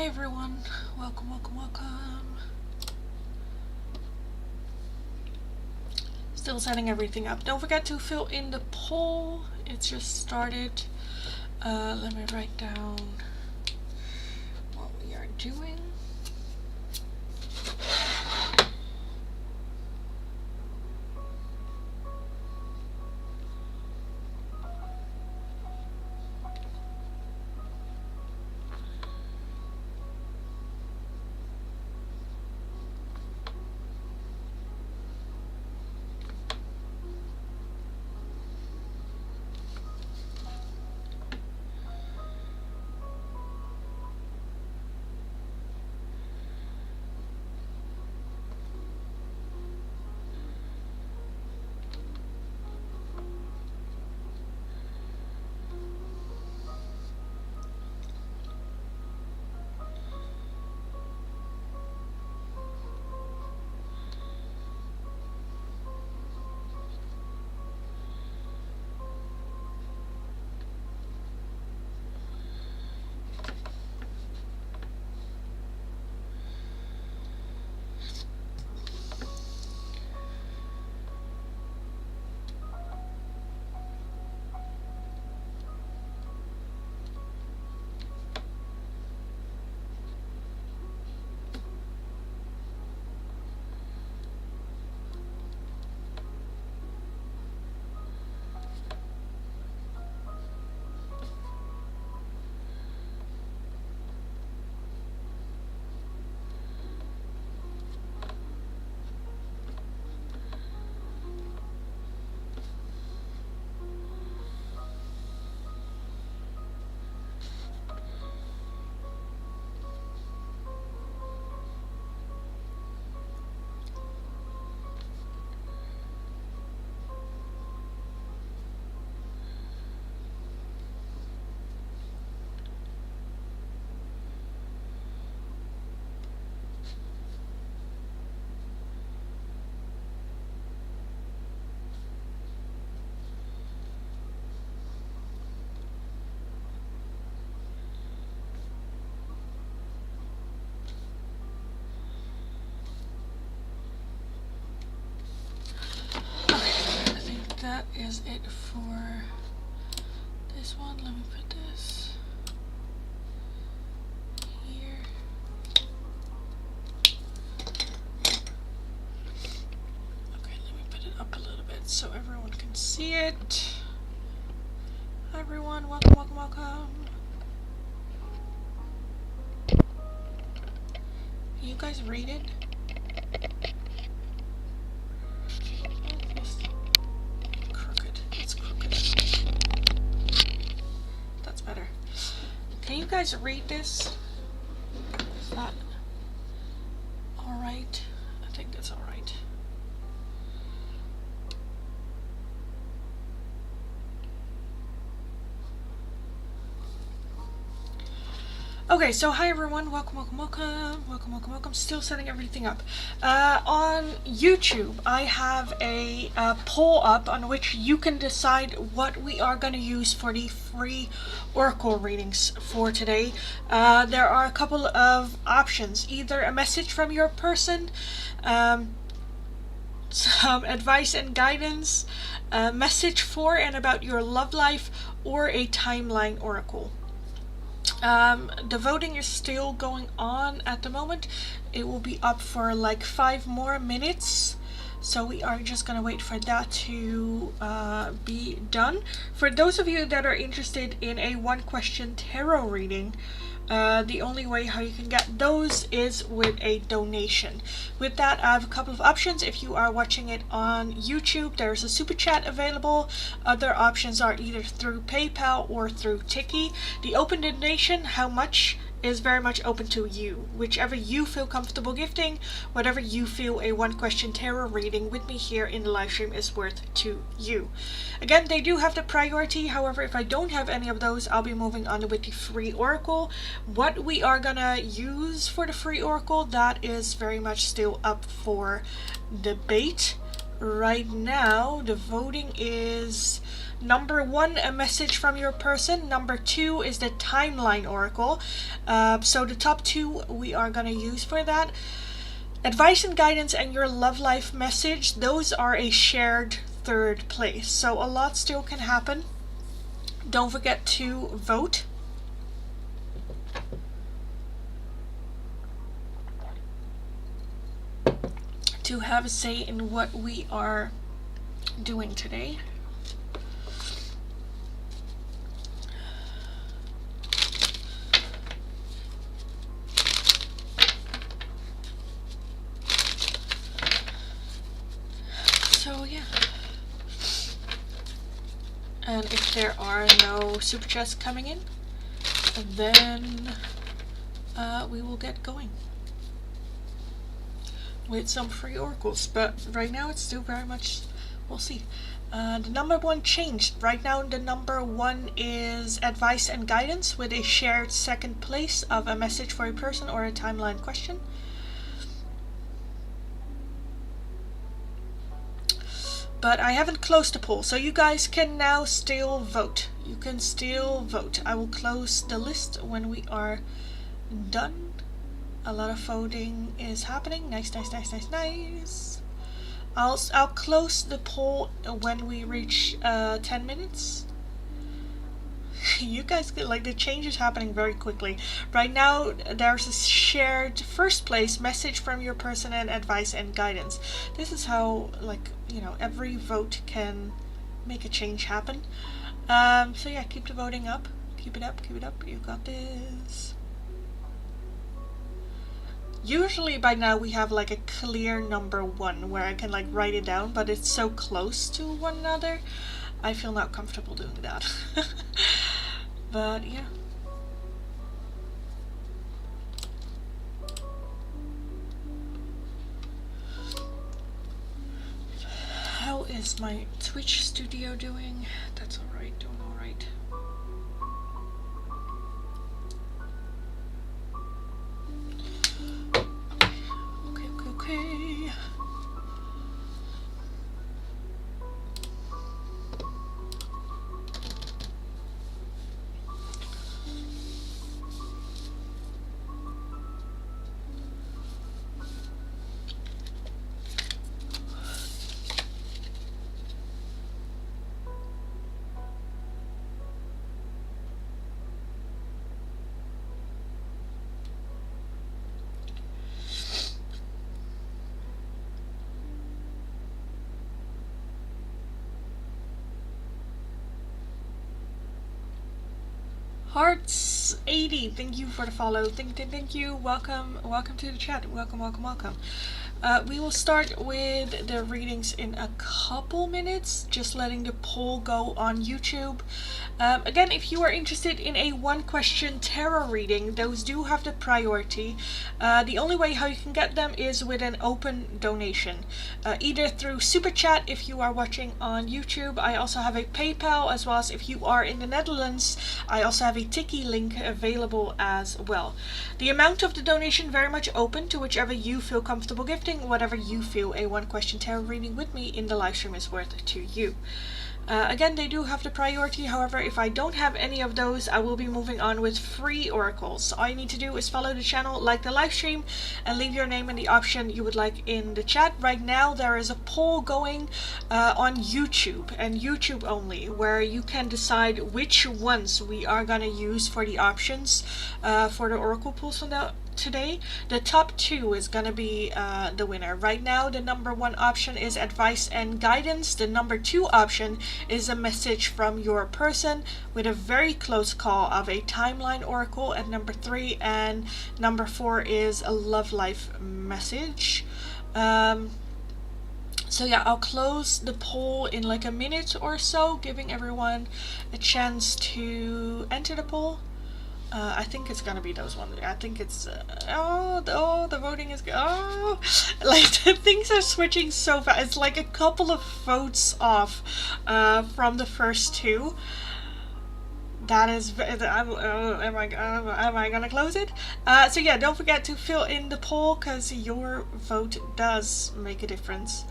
Hi everyone, welcome. Still setting everything up. Don't forget to fill in the poll. It's just started. Let me write down what we are doing. That is it for this one. Let me put this here. Okay, let me put it up a little bit so everyone can see it. Hi everyone, welcome. Can you guys read it? Can you guys read this? Is that alright? I think that's alright. Okay, so hi everyone, welcome. Still setting everything up. On YouTube, I have a poll up on which you can decide what we are going to use for the free oracle readings for today. There are a couple of options, either a message from your person, some advice and guidance, a message for and about your love life, or a timeline oracle. The voting is still going on at the moment. It will be up for like 5 more minutes. So we are just going to wait for that to be done. For those of you that are interested in a 1-question tarot reading, the only way how you can get those is with a donation. With that, I have a couple of options. If you are watching it on YouTube, there's a super chat available. Other options are either through PayPal or through Tiki. The open donation, how much, is very much open to you. Whichever you feel comfortable gifting, whatever you feel a 1-question tarot reading with me here in the live stream is worth to you. Again, they do have the priority. However, if I don't have any of those, I'll be moving on with the free oracle. What we are gonna use for the free oracle, that is very much still up for debate. Right now, the voting is Number 1, a message from your person. Number 2 is the timeline oracle. So the top 2 we are going to use for that. Advice and guidance and your love life message, those are a shared third place. So a lot still can happen. Don't forget to vote. To have a say in what we are doing today. So yeah. And if there are no super chats coming in, then we will get going with some free oracles. But right now it's still very much, we'll see. The number 1 changed. Right now the number 1 is advice and guidance with a shared second place of a message for a person or a timeline question. But I haven't closed the poll, so you guys can now still vote. You can still vote. I will close the list when we are done. A lot of voting is happening. Nice, nice, nice, nice, nice. I'll close the poll when we reach 10 minutes. You guys get, like, the change is happening very quickly. Right now there's a shared first place message from your person and advice and guidance. This is how, like, you know, every vote can make a change happen. So yeah, keep the voting up. Keep it up, keep it up. You got this. Usually by now we have like a clear number 1 where I can like write it down, but it's so close to one another. I feel not comfortable doing that. But yeah. How is my Twitch studio doing? That's alright, doing alright. Okay. Hearts 80, thank you for the follow. Thank you. Welcome to the chat. Welcome. We will start with the readings in a couple minutes, just letting the poll go on YouTube. Again, if you are interested in a 1-question tarot reading, those do have the priority. The only way how you can get them is with an open donation, either through Super Chat if you are watching on YouTube. I also have a PayPal, as well as if you are in the Netherlands, I also have a Tiki link available as well. The amount of the donation very much open to whichever you feel comfortable gifting, whatever you feel a 1-question tarot reading with me in the live stream is worth to you. Again, they do have the priority. However, if I don't have any of those, I will be moving on with free oracles. All you need to do is follow the channel, like the live stream, and leave your name and the option you would like in the chat. Right now there is a poll going on YouTube, and YouTube only, where you can decide which ones we are going to use for the options for the oracle pulls from today. The top 2 is gonna be the winner. Right now the number 1 option is advice and guidance. The number 2 option is a message from your person, with a very close call of a timeline oracle at number 3, and number 4 is a love life message. So yeah, I'll close the poll in like a minute or so, giving everyone a chance to enter the poll. I think it's gonna be those ones. I think it's the voting is like things are switching so fast. It's like a couple of votes off from the first 2. That is, am I gonna close it? So yeah, don't forget to fill in the poll, because your vote does make a difference.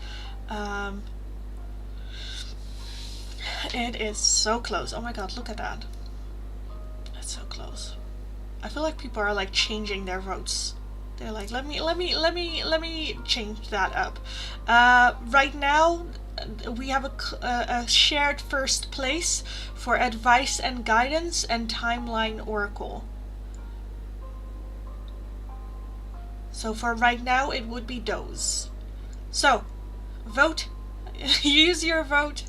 It is so close. Oh my god, look at that. That's so close. I feel like people are like changing their votes. They're like, let me change that up. Right now, we have a shared first place for advice and guidance and timeline oracle. So for right now, it would be those. So, vote. Use your vote.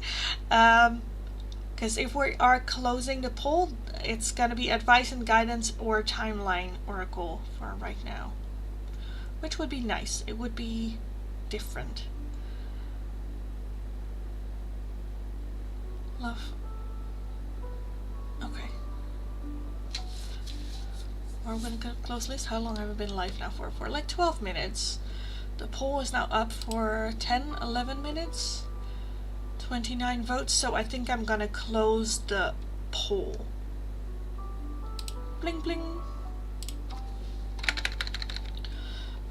Because if we are closing the poll, it's going to be advice and guidance or timeline oracle for right now. Which would be nice. It would be different. Love. Okay. We're going to close list. How long have I been live now for? For like 12 minutes. The poll is now up for 10, 11 minutes. 29 votes. So I think I'm going to close the poll. Bling bling.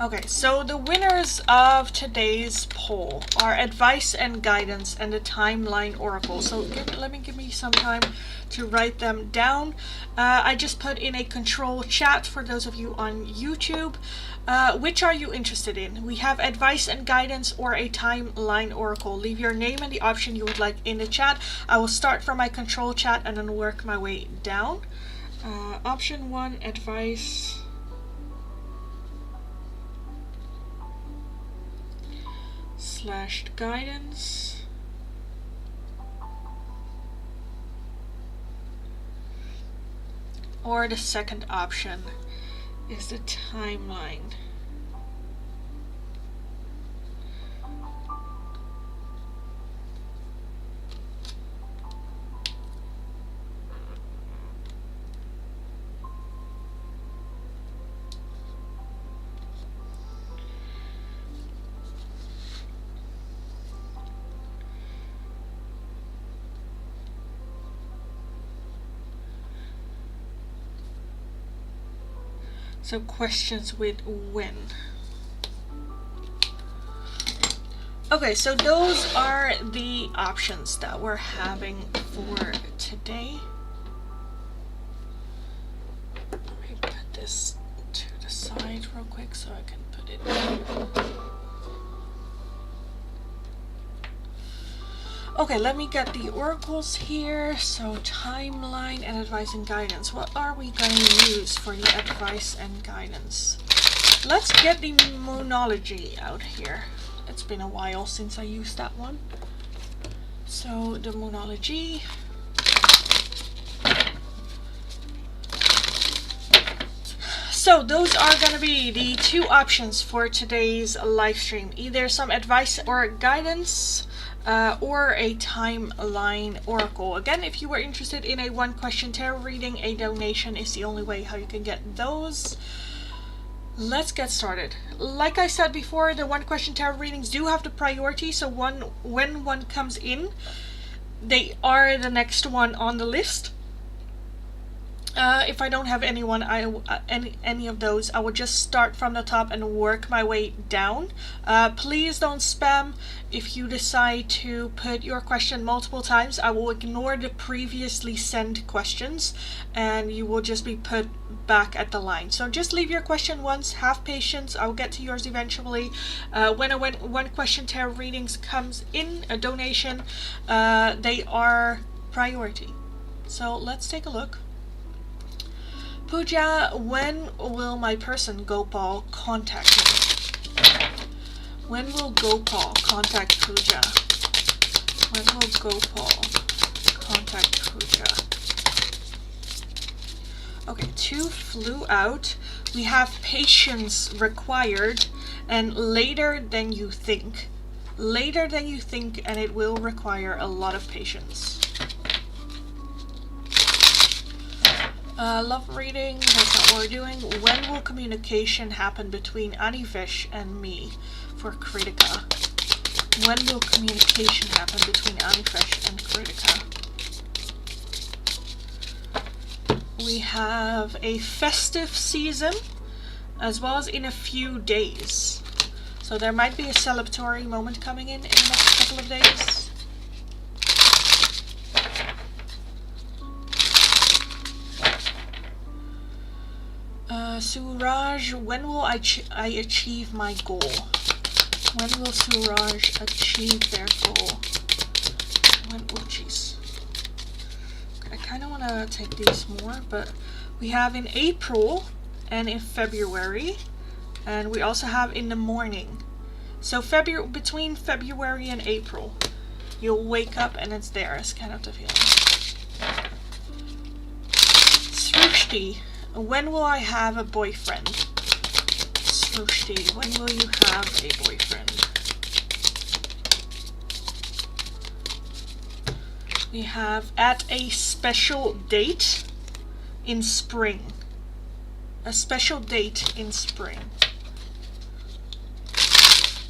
Okay, so the winners of today's poll are advice and guidance and the timeline oracle. So give me some time to write them down. I just put in a control chat for those of you on YouTube. Which are you interested in? We have advice and guidance or a timeline oracle. Leave your name and the option you would like in the chat. I will start from my control chat and then work my way down. Option 1, advice. / guidance. Or the second option is the timeline. So questions with when. Okay, so those are the options that we're having for today. Let me put this to the side real quick so I can put it in. Okay, let me get the oracles here. So timeline and advice and guidance. What are we going to use for the advice and guidance? Let's get the monology out here. It's been a while since I used that one. So the monology. So those are going to be the two options for today's live stream. Either some advice or guidance. Or a timeline oracle. Again, if you were interested in a 1-question tarot reading, a donation is the only way how you can get those. Let's get started. Like I said before, the 1-question tarot readings do have the priority, so when one comes in, they are the next one on the list. If I don't have anyone, any of those, I will just start from the top and work my way down. Please don't spam. If you decide to put your question multiple times, I will ignore the previously sent questions and you will just be put back at the line. So just leave your question once, have patience, I'll get to yours eventually. When a 1-question tarot readings comes in, a donation, they are priority. So let's take a look. Pooja, when will my person Gopal contact me? When will Gopal contact Pooja? When will Gopal contact Pooja? Okay, 2 flew out. We have patience required and later than you think. Later than you think, and it will require a lot of patience. Love reading, that's not what we're doing. When will communication happen between Anivesh and me for Kritika? When will communication happen between Anivesh and Kritika? We have a festive season as well as in a few days. So there might be a celebratory moment coming in the next couple of days. Suraj, when will I achieve my goal? When will Suraj achieve their goal? When, oh jeez. I kind of want to take these more, but we have in April and in February, and we also have in the morning. So between February and April, you'll wake up and it's there. It's kind of the feeling. Srushti, when will I have a boyfriend? Srushti, when will you have a boyfriend? We have at a special date in spring. A special date in spring.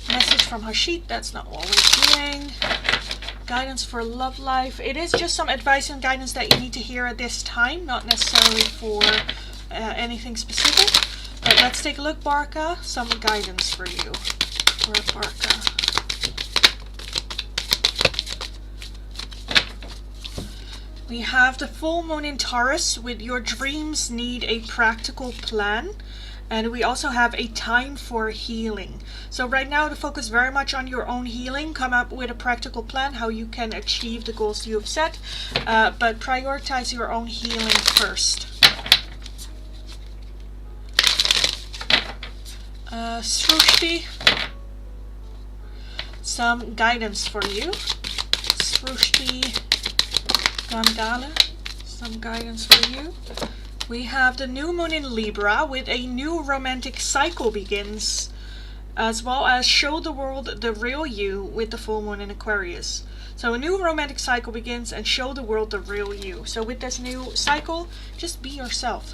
Message from Hashit, that's not what we're doing. Guidance for love life. It is just some advice and guidance that you need to hear at this time, not necessarily for anything specific. But let's take a look, Barca. Some guidance for you. For Barca. We have the full moon in Taurus with your dreams need a practical plan. And we also have a time for healing. So right now to focus very much on your own healing. Come up with a practical plan how you can achieve the goals you have set. But prioritize your own healing first. Srushti. Some guidance for you. Srushti Gandala. Some guidance for you. We have the new moon in Libra with a new romantic cycle begins, as well as show the world the real you with the full moon in Aquarius. So a new romantic cycle begins and show the world the real you. So with this new cycle, just be yourself.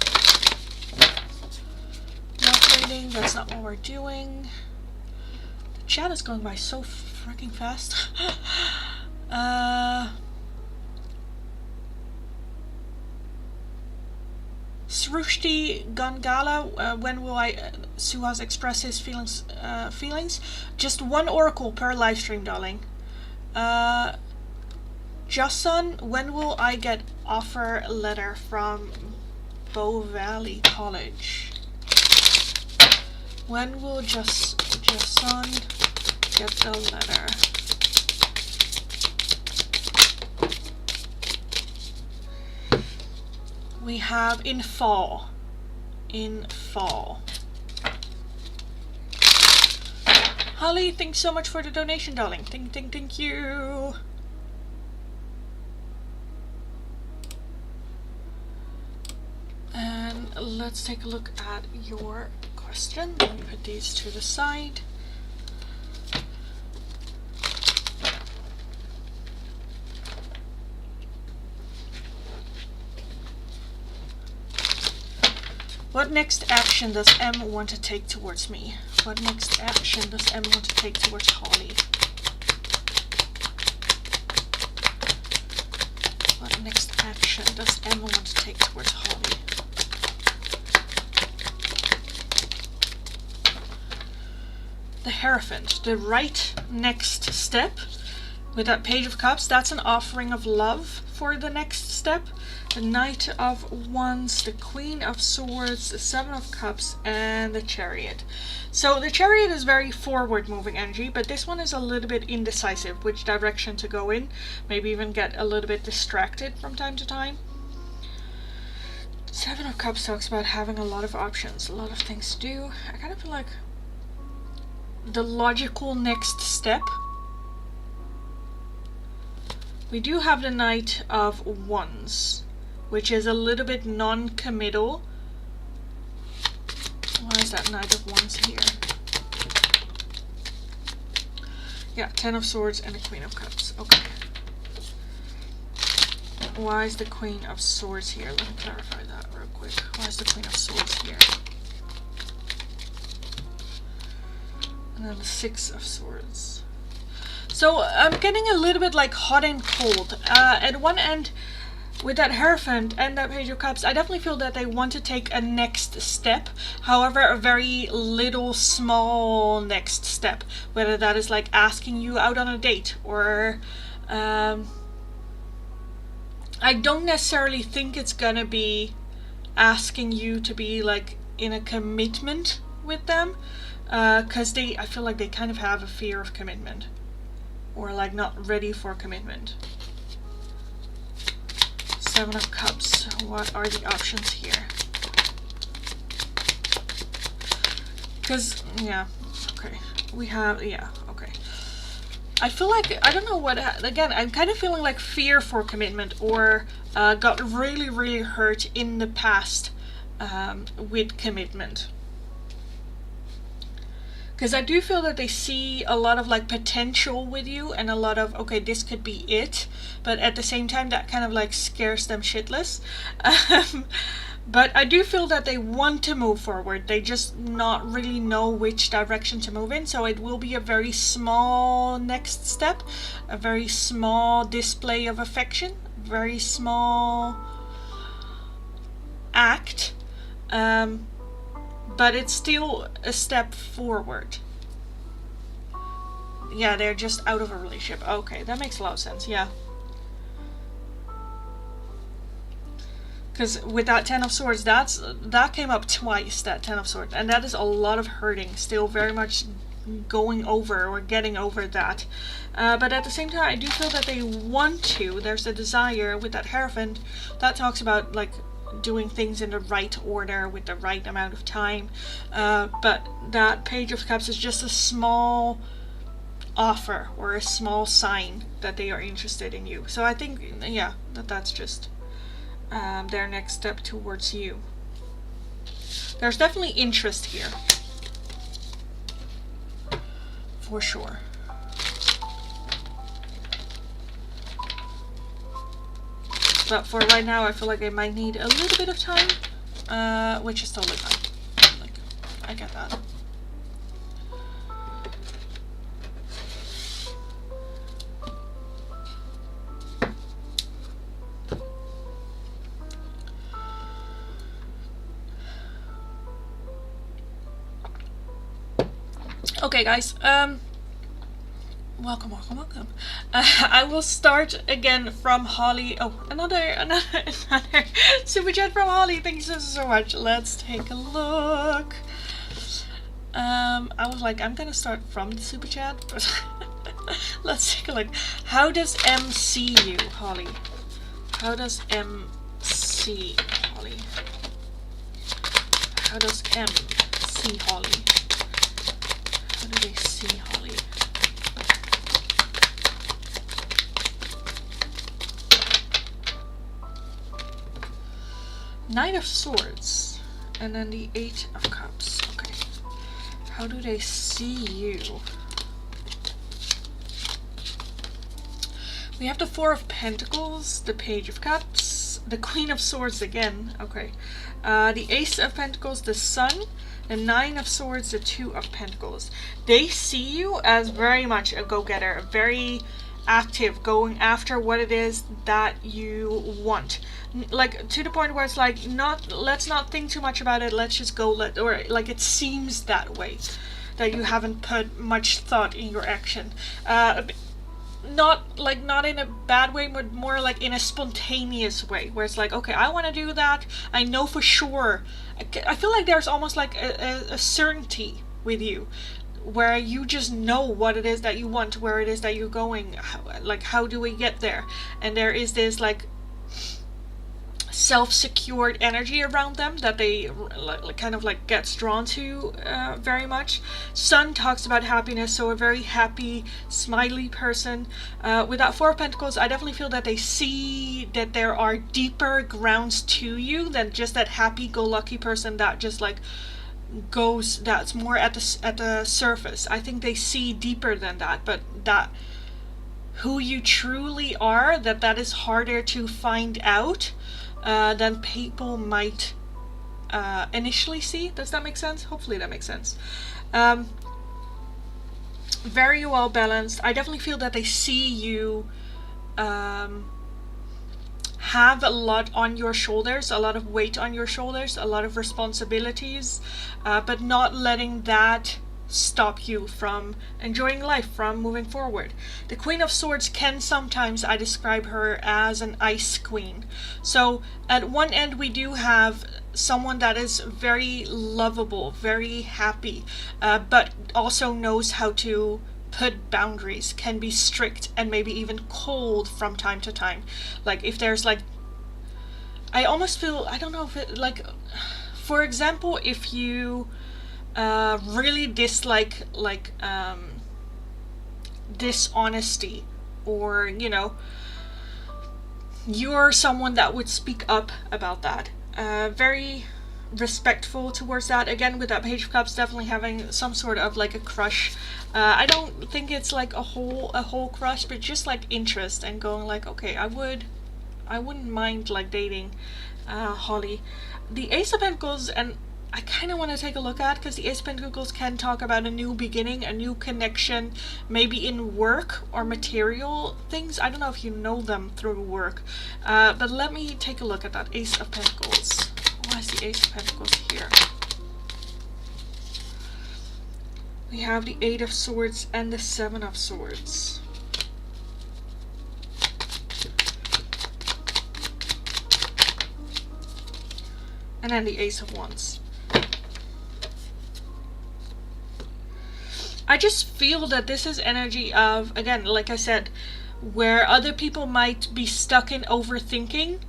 Love reading, that's not what we're doing. The chat is going by so freaking fast. Srushti Gangala, when will Suhas express his feelings? Just one oracle per live stream, darling. Jason, when will I get offer letter from Bow Valley College? When will Jason get the letter? We have in fall. In fall. Holly, thanks so much for the donation, darling. Thank you. And let's take a look at your question. Let me put these to the side. What next action does M want to take towards me? What next action does M want to take towards Holly? What next action does M want to take towards Holly? The Hierophant, the right next step with that Page of Cups, that's an offering of love for the next step. The Knight of Wands, the Queen of Swords, the Seven of Cups, and the Chariot. So the Chariot is very forward moving energy, but this one is a little bit indecisive which direction to go in. Maybe even get a little bit distracted from time to time. Seven of Cups talks about having a lot of options, a lot of things to do. I kind of feel like the logical next step. We do have the Knight of Wands, which is a little bit non-committal. Why is that Knight of Wands here? Yeah, Ten of Swords and the Queen of Cups. Okay. Why is the Queen of Swords here? Let me clarify that real quick. Why is the Queen of Swords here? And then the Six of Swords. So I'm getting a little bit like hot and cold. At one end, with that Hierophant and that Page of Cups, I definitely feel that they want to take a next step. However, a very little, small next step. Whether that is like asking you out on a date or... I don't necessarily think it's gonna be asking you to be like in a commitment with them, because I feel like they kind of have a fear of commitment, or like not ready for commitment. Seven of Cups. What are the options here? Because, yeah, okay. We have, yeah, okay. I feel like, I don't know what, again, I'm kind of feeling like fear for commitment, or got really, really hurt in the past with commitment. Because I do feel that they see a lot of like potential with you, and a lot of, okay, this could be it, but at the same time that kind of like scares them shitless. But I do feel that they want to move forward, they just not really know which direction to move in, so it will be a very small next step, a very small display of affection, very small act, but it's still a step forward. Yeah, they're just out of a relationship. Okay, that makes a lot of sense, yeah. Because with that Ten of Swords, that came up twice, that Ten of Swords. And that is a lot of hurting, still very much going over or getting over that. But at the same time, I do feel that they want to. There's a desire with that Hierophant that talks about like doing things in the right order with the right amount of time, but that Page of Cups is just a small offer or a small sign that they are interested in you. So I think, yeah, that's just their next step towards you. There's definitely interest here, for sure. But for right now, I feel like I might need a little bit of time, which is totally fine. Like, I get that. Okay, guys. Welcome. I will start again from Holly. Oh, another super chat from Holly. Thank you so much. Let's take a look. I was like, I'm gonna start from the super chat, but let's take a look. How does M see you, Holly? How does M see Holly? How does M see Holly? How do they see Holly? Knight of Swords, and then the Eight of Cups. Okay, how do they see you? We have the Four of Pentacles, the Page of Cups, the Queen of Swords again. Okay, the Ace of Pentacles, the Sun, the Nine of Swords, the Two of Pentacles. They see you as very much a go-getter, very active, going after what it is that you want. Like, to the point where it's like, let's not think too much about it, let's just go, or like it seems that way, that you haven't put much thought in your action. Not in a bad way, but more like in a spontaneous way, where it's like, okay, I want to do that, I know for sure. I feel like there's almost like a certainty with you, where you just know what it is that you want, where it is that you're going, how do we get there, and there is this like self-secured energy around them that they kind of like gets drawn to very much. Sun talks about happiness, so a very happy, smiley person. With that Four of Pentacles, I definitely feel that they see that there are deeper grounds to you than just that happy-go-lucky person that just like goes, that's more at the surface. I think they see deeper than that, but that who you truly are, that is harder to find out than people might initially see. Does that make sense? Hopefully that makes sense. Very well balanced. I definitely feel that they see you have a lot on your shoulders, a lot of weight on your shoulders, a lot of responsibilities, but not letting that stop you from enjoying life, from moving forward. The Queen of Swords can sometimes, I describe her as an ice queen. So at one end we do have someone that is very lovable, very happy, but also knows how to put boundaries, can be strict and maybe even cold from time to time. Like if there's like, I almost feel, I don't know if it, like, for example, if you really dislike dishonesty, or you know, you're someone that would speak up about that, very respectful towards that. Again, with that Page of Cups, definitely having some sort of like a crush. I don't think it's like a whole crush, but just like interest, and going like, okay, I wouldn't mind like dating Holly. The Ace of Pentacles, and I kind of want to take a look at, because the Ace of Pentacles can talk about a new beginning, a new connection, maybe in work or material things. I don't know if you know them through work, but let me take a look at that Ace of Pentacles. Why is the Ace of Pentacles here? We have the Eight of Swords and the Seven of Swords. And then the Ace of Wands. I just feel that this is energy of, again, like I said, where other people might be stuck in overthinking,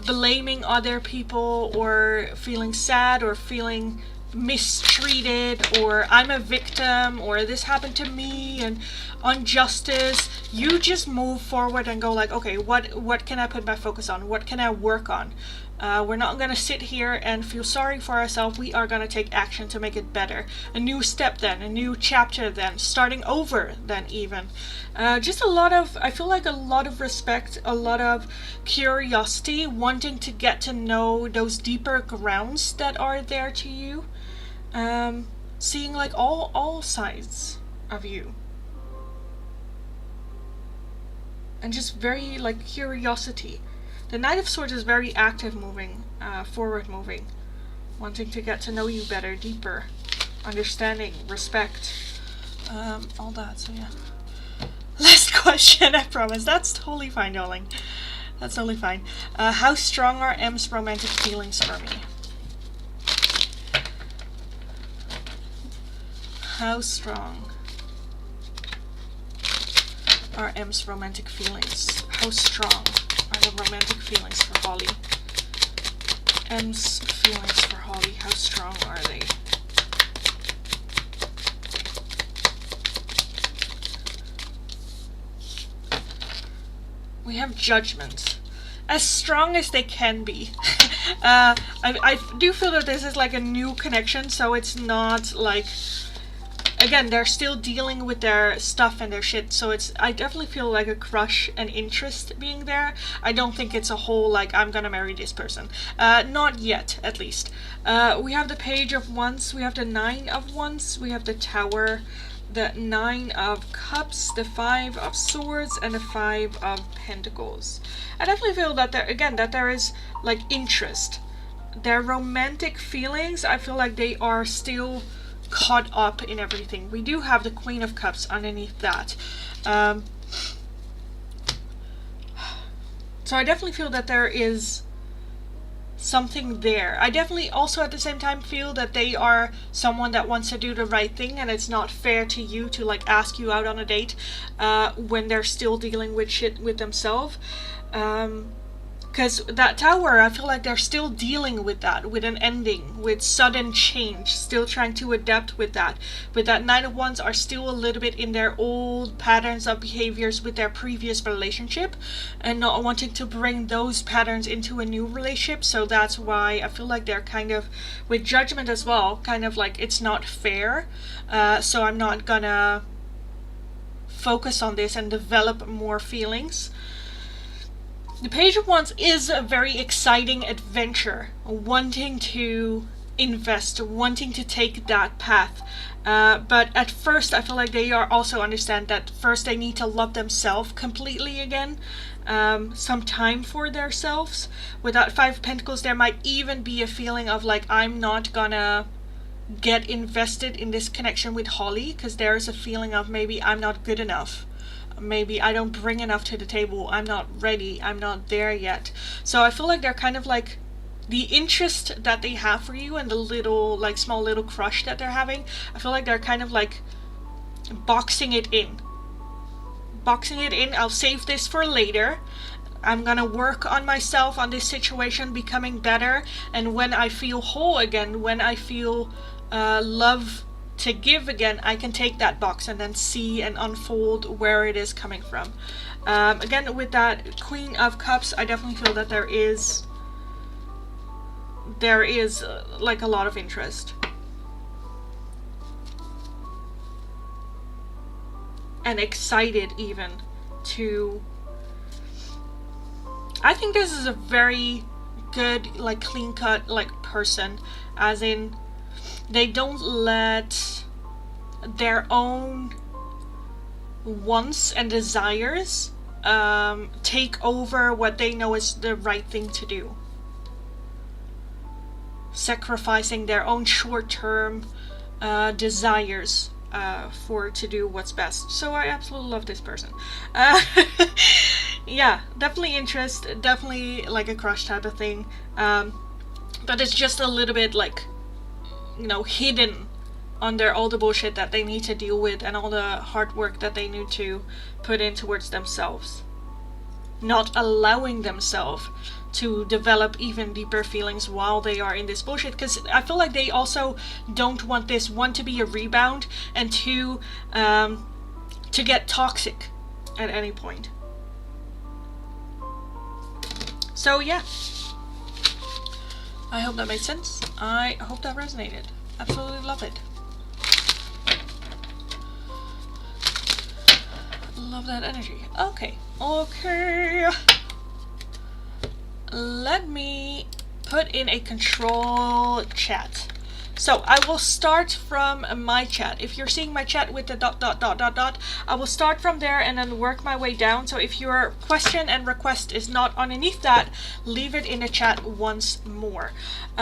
blaming other people, or feeling sad, or feeling mistreated, or I'm a victim, or this happened to me, and injustice. You just move forward and go like, okay, what can I put my focus on? What can I work on? We're not going to sit here and feel sorry for ourselves. We are going to take action to make it better. A new step then, a new chapter then, starting over then even. Just a lot of, I feel like a lot of respect, a lot of curiosity, wanting to get to know those deeper grounds that are there to you. Seeing like all sides of you. And just very like curiosity. The Knight of Swords is very active moving, forward moving, wanting to get to know you better, deeper, understanding, respect, all that, so yeah. Last question, I promise. That's totally fine, darling. That's totally fine. How strong are M's romantic feelings for me? How strong are M's romantic feelings? How strong are the romantic feelings for Holly? M's feelings for Holly, how strong are they? We have Judgment. As strong as they can be. I do feel that this is like a new connection, so it's not like... Again, they're still dealing with their stuff and their shit, so it's, I definitely feel like a crush and interest being there. I don't think it's a whole, like, I'm gonna marry this person. Not yet, at least. We have the Page of Wands, we have the Nine of Wands, we have the Tower, the Nine of Cups, the Five of Swords, and the Five of Pentacles. I definitely feel that there, again, that there is, like, interest. Their romantic feelings, I feel like they are still caught up in everything. We do have the Queen of Cups underneath that. So I definitely feel that there is something there. I definitely also at the same time feel that they are someone that wants to do the right thing, and it's not fair to you to like ask you out on a date when they're still dealing with shit with themselves. Because that Tower, I feel like they're still dealing with that, with an ending, with sudden change, still trying to adapt with that. But that Nine of Wands are still a little bit in their old patterns of behaviors with their previous relationship, and not wanting to bring those patterns into a new relationship. So that's why I feel like they're kind of, with Judgment as well, kind of like it's not fair. So I'm not gonna focus on this and develop more feelings. The Page of Wands is a very exciting adventure, wanting to invest, wanting to take that path. But at first, I feel like they are also understand that first they need to love themselves completely again. Some time for themselves. With that Five of Pentacles, there might even be a feeling of like, I'm not gonna get invested in this connection with Holly, because there is a feeling of maybe I'm not good enough. Maybe I don't bring enough to the table. I'm not ready. I'm not there yet. So I feel like they're kind of like the interest that they have for you and the little, like, small little crush that they're having. I feel like they're kind of like boxing it in. I'll save this for later. I'm gonna work on myself, on this situation, becoming better. And when I feel whole again, when I feel love to give again, I can take that box and then see and unfold where it is coming from. Again, with that Queen of Cups, I definitely feel that there is like a lot of interest. And excited even to... I think this is a very good, like, clean cut, like, person, as in they don't let their own wants and desires take over what they know is the right thing to do, sacrificing their own short-term desires to do what's best. So I absolutely love this person. Yeah, definitely interest, definitely like a crush type of thing, but it's just a little bit like, you know, hidden under all the bullshit that they need to deal with and all the hard work that they need to put in towards themselves, not allowing themselves to develop even deeper feelings while they are in this bullshit, because I feel like they also don't want this, one, to be a rebound, and two, to get toxic at any point. So yeah, I hope that made sense. I hope that resonated. Absolutely love it. Love that energy. Okay. Let me put in a control chat. So I will start from my chat. If you're seeing my chat with the ... I will start from there and then work my way down. So if your question and request is not underneath that, leave it in the chat once more.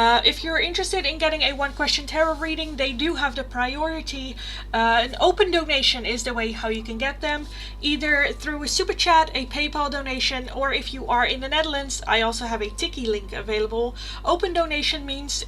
If you're interested in getting a one question tarot reading, they do have the priority. An open donation is the way how you can get them, either through a super chat, a PayPal donation, or if you are in the Netherlands, I also have a Tiki link available. Open donation means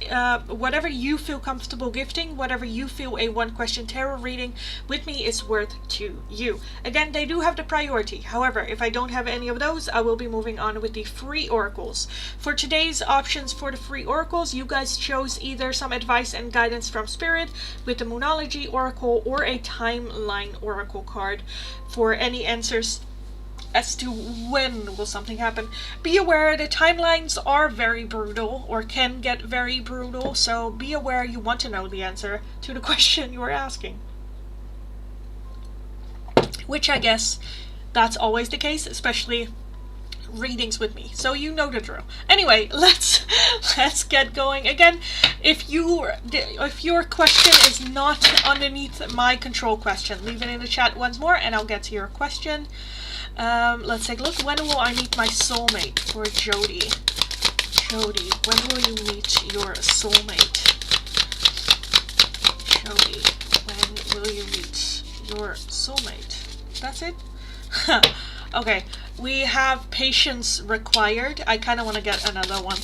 whatever you feel comfortable gifting, whatever you feel a one question tarot reading with me is worth to you. Again, they do have the priority. However, if I don't have any of those, I will be moving on with the free oracles. For today's options for the free oracles, you guys chose either some advice and guidance from spirit with the Moonology oracle or a timeline oracle card for any answers as to when will something happen. Be aware the timelines are very brutal, or can get very brutal, so be aware you want to know the answer to the question you are asking. Which I guess that's always the case, especially readings with me, so you know the drill. Anyway, let's get going. Again, if your question is not underneath my control question, leave it in the chat once more and I'll get to your question. Let's take a look. When will I meet my soulmate? For Jody, when will you meet your soulmate? Jody, when will you meet your soulmate? That's it? Okay, we have patience required. I kind of want to get another one.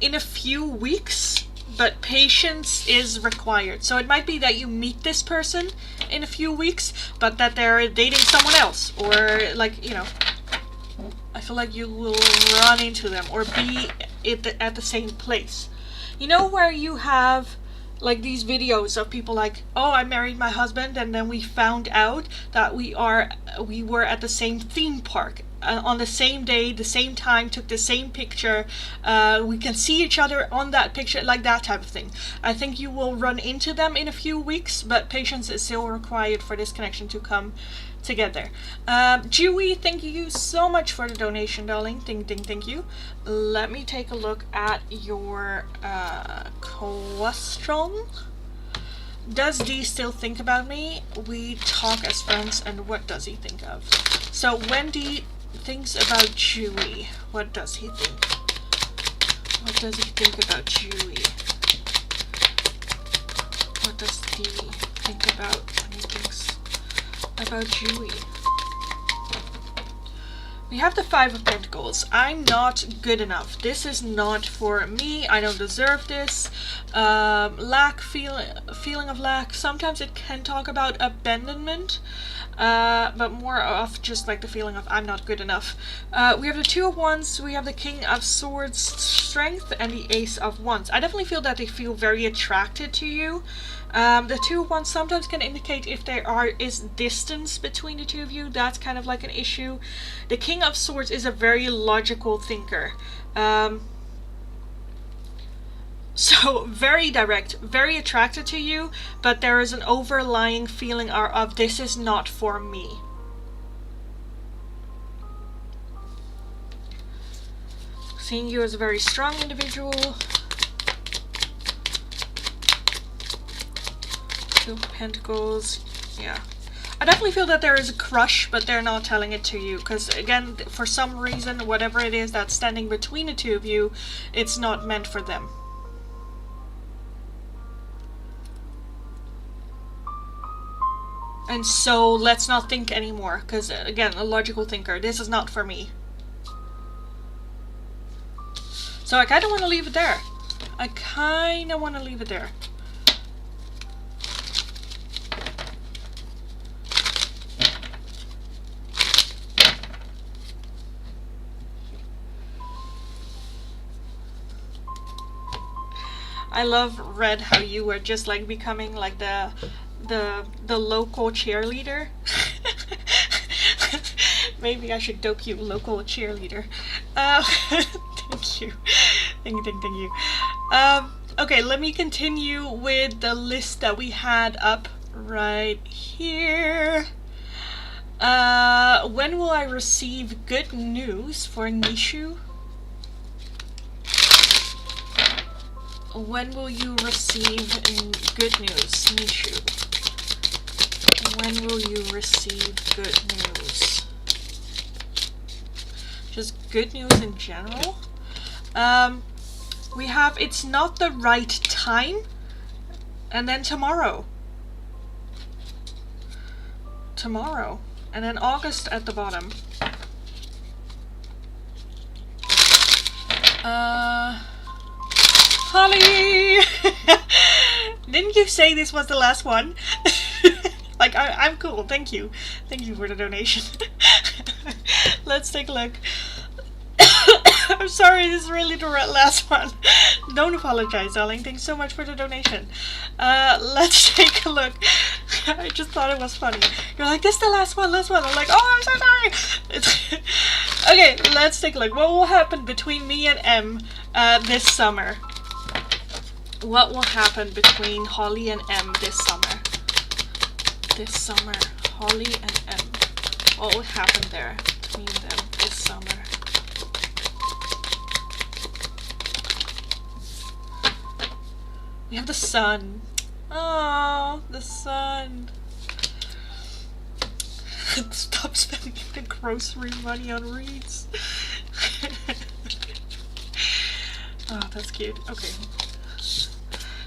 In a few weeks, but patience is required. So it might be that you meet this person in a few weeks, but that they're dating someone else, or like, you know, I feel like you will run into them or be at the same place. You know, where you have like these videos of people like, oh, I married my husband and then we found out that we were at the same theme park on the same day, the same time, took the same picture, we can see each other on that picture, like that type of thing. I think you will run into them in a few weeks, but patience is still required for this connection to come together. Dewey, thank you so much for the donation, darling. Thank you. Let me take a look at your question. Does Dee still think about me? We talk as friends, and what does he think of? So when Dee thinks about Dewey, what does he think? What does he think about Julie? What does he think about when he thinks about Julie? We have the Five of Pentacles. I'm not good enough. This is not for me. I don't deserve this. Feeling of lack. Sometimes it can talk about abandonment, but more of just like the feeling of I'm not good enough. We have the Two of Wands. We have the King of Swords, strength, and the Ace of Wands. I definitely feel that they feel very attracted to you. The Two of Wands sometimes can indicate if there is distance between the two of you. That's kind of like an issue. The King of Swords is a very logical thinker. So very direct, very attracted to you, but there is an overlying feeling of this is not for me. Seeing you as a very strong individual. Two of Pentacles, yeah. I definitely feel that there is a crush, but they're not telling it to you. Because, again, for some reason, whatever it is that's standing between the two of you, it's not meant for them. And so, let's not think anymore. Because, again, a logical thinker, this is not for me. So, I kind of want to leave it there. I kind of want to leave it there. I love, Red, how you were just like becoming like the local cheerleader. Maybe I should dope you local cheerleader. Thank you. Thank you. Okay, let me continue with the list that we had up right here. When will I receive good news for Nishu? When will you receive good news, Nishu? When will you receive good news? Just good news in general. We have it's not the right time, and then tomorrow. Tomorrow. And then August at the bottom. Holly! Didn't you say this was the last one? Like, I'm cool, thank you. Thank you for the donation. Let's take a look. I'm sorry, this is really the last one. Don't apologize, darling. Thanks so much for the donation. Let's take a look. I just thought it was funny. You're like, this is the last one. I'm like, oh, I'm so sorry. Okay, let's take a look. What will happen between me and M this summer? What will happen between Holly and M this summer? This summer, Holly and M. What will happen there between them this summer? We have the sun. Oh, the sun. Stop spending the grocery money on reeds. Oh, that's cute. Okay.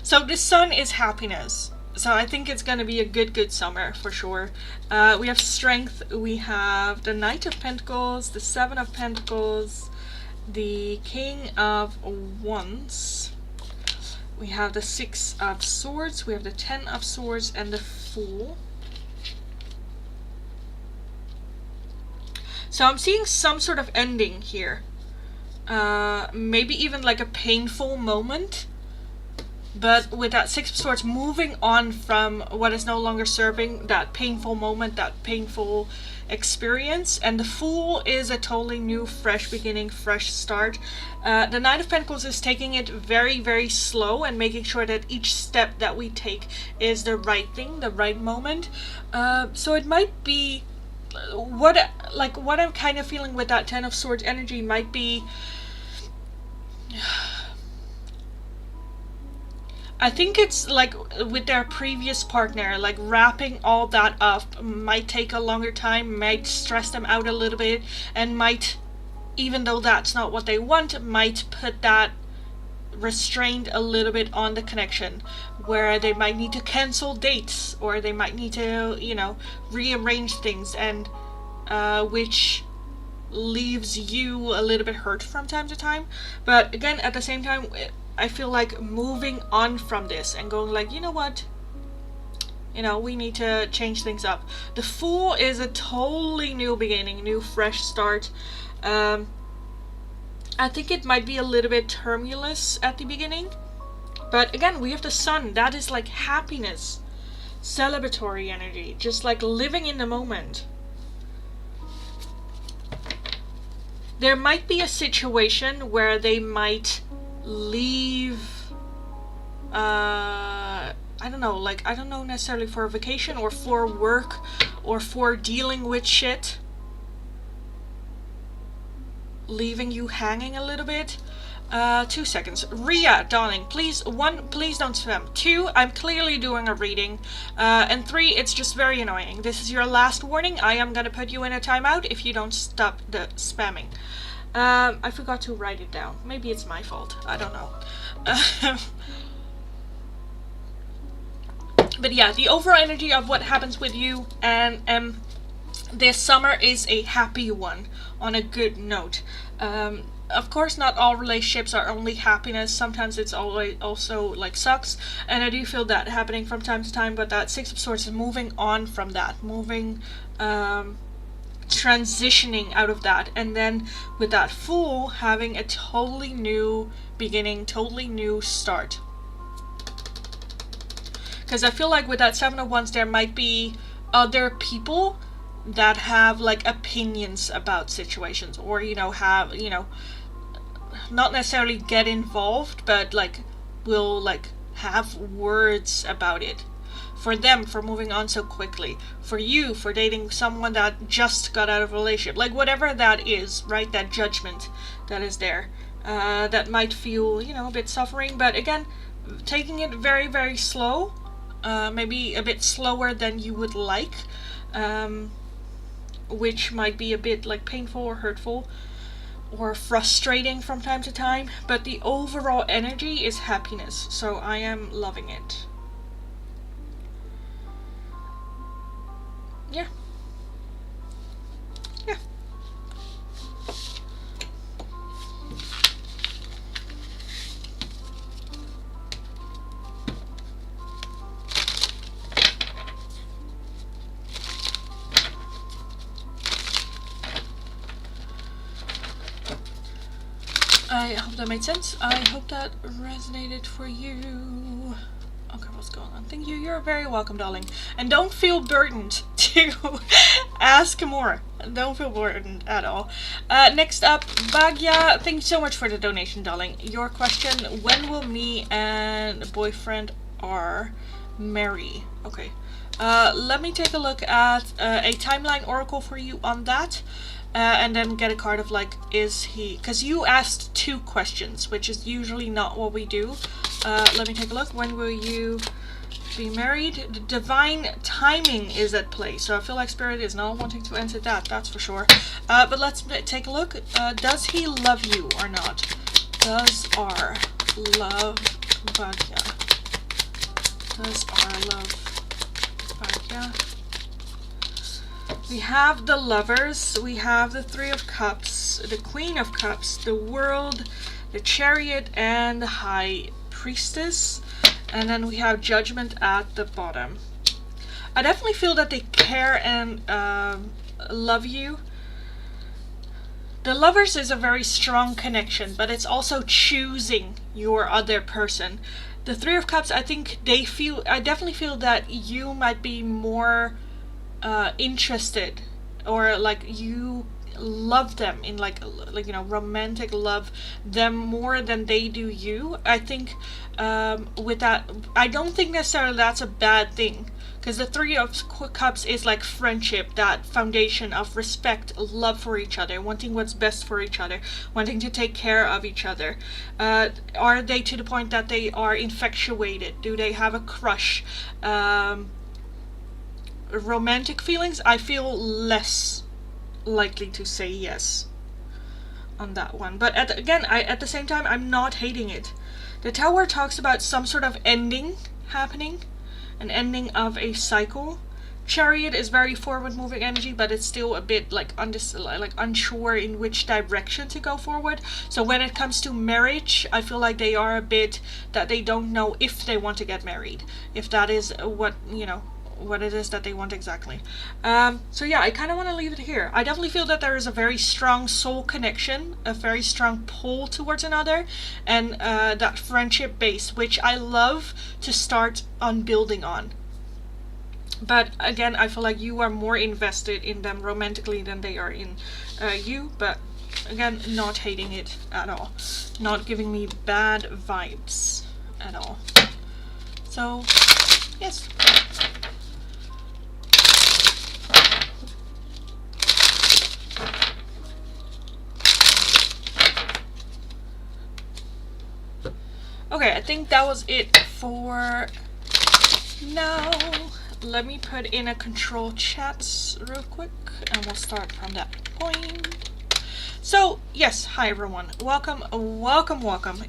So the sun is happiness. So I think it's gonna be a good summer for sure. We have strength. We have the Knight of Pentacles, the Seven of Pentacles, the King of Wands. We have the Six of Swords. We have the Ten of Swords and the Fool. So I'm seeing some sort of ending here. Maybe even like a painful moment. But with that Six of Swords, moving on from what is no longer serving that painful moment, that painful experience. And the Fool is a totally new, fresh beginning, fresh start. The Knight of Pentacles is taking it very slow and making sure that each step that we take is the right thing, the right moment. So it might be what I'm kind of feeling with that Ten of Swords energy might be. I think it's like with their previous partner, like wrapping all that up might take a longer time, might stress them out a little bit, and might, even though that's not what they want, might put that restrained a little bit on the connection, where they might need to cancel dates, or they might need to, you know, rearrange things, and which leaves you a little bit hurt from time to time. But again, at the same time, I feel like moving on from this and going like, you know what, you know, we need to change things up. The Fool is a totally new beginning, new fresh start. I think it might be a little bit tumultuous at the beginning, but again, we have the Sun. That is like happiness, celebratory energy, just like living in the moment. There might be a situation where they might leave, I don't know, like, I don't know necessarily for a vacation or for work or for dealing with shit, leaving you hanging a little bit. 2 seconds. Ria, darling, please, 1, please don't spam. 2, I'm clearly doing a reading. And 3, it's just very annoying. This is your last warning. I am gonna put you in a timeout if you don't stop the spamming. I forgot to write it down. Maybe it's my fault. I don't know. But yeah, the overall energy of what happens with you and this summer is a happy one, on a good note. Of course, not all relationships are only happiness. Sometimes it's always also like sucks, and I do feel that happening from time to time. But that Six of Swords is moving on from that, moving, transitioning out of that, and then with that Fool having a totally new beginning, totally new start. Because I feel like with that Seven of Wands, there might be other people that have like opinions about situations, or, you know, have, you know, not necessarily get involved, but like will like have words about it. For them, for moving on so quickly. For you, for dating someone that just got out of a relationship. Like whatever that is, right? That judgment that is there. That might feel, you know, a bit suffering. But again, taking it very, very slow. Maybe a bit slower than you would like. Which might be a bit like painful or hurtful. Or frustrating from time to time. But the overall energy is happiness. So I am loving it. Yeah. Yeah. I hope that made sense. I hope that resonated for you. Okay, what's going on? Thank you. You're very welcome, darling. And don't feel burdened to ask more. Don't feel burdened at all. Next up, Bhagya. Thank you so much for the donation, darling. Your question: when will me and boyfriend are marry? Okay. Let me take a look at a timeline oracle for you on that. And then get a card of like, is he... Because you asked 2 questions, which is usually not what we do. Let me take a look. When will you be married? The divine timing is at play. So I feel like Spirit is not wanting to answer that. That's for sure. But let's take a look. Does he love you or not? Does our love Bhagya? Does our love Bhagya? We have the Lovers, we have the Three of Cups, the Queen of Cups, the World, the Chariot, and the High Priestess. And then we have Judgment at the bottom. I definitely feel that they care and love you. The Lovers is a very strong connection, but it's also choosing your other person. The Three of Cups, I think I definitely feel that you might be more interested, or like you love them in like you know, romantic love them more than they do you. I think with that, I don't think necessarily that's a bad thing, because the Three of Cups is like friendship, that foundation of respect, love for each other, wanting what's best for each other, wanting to take care of each other. Are they to the point that they are infatuated? Do they have a crush? Romantic feelings, I feel less likely to say yes. on that one. But at the same time, I'm not hating it. The Tower talks about some sort of ending happening, an ending of a cycle. Chariot is very forward-moving energy, but it's still a bit like unsure in which direction to go forward. So when it comes to marriage, I feel like they are a bit that they don't know if they want to get married, if that is what, you know, what it is that they want exactly. So yeah, I kind of want to leave it here. I definitely feel that there is a very strong soul connection, a very strong pull towards another, and that friendship base, which I love to start on building on. But again, I feel like you are more invested in them romantically than they are in you. But again, not hating it at all. Not giving me bad vibes at all. So, yes. Okay, I think that was it for now. Let me put in a control chat real quick and we'll start from that point. So, yes, hi everyone. Welcome.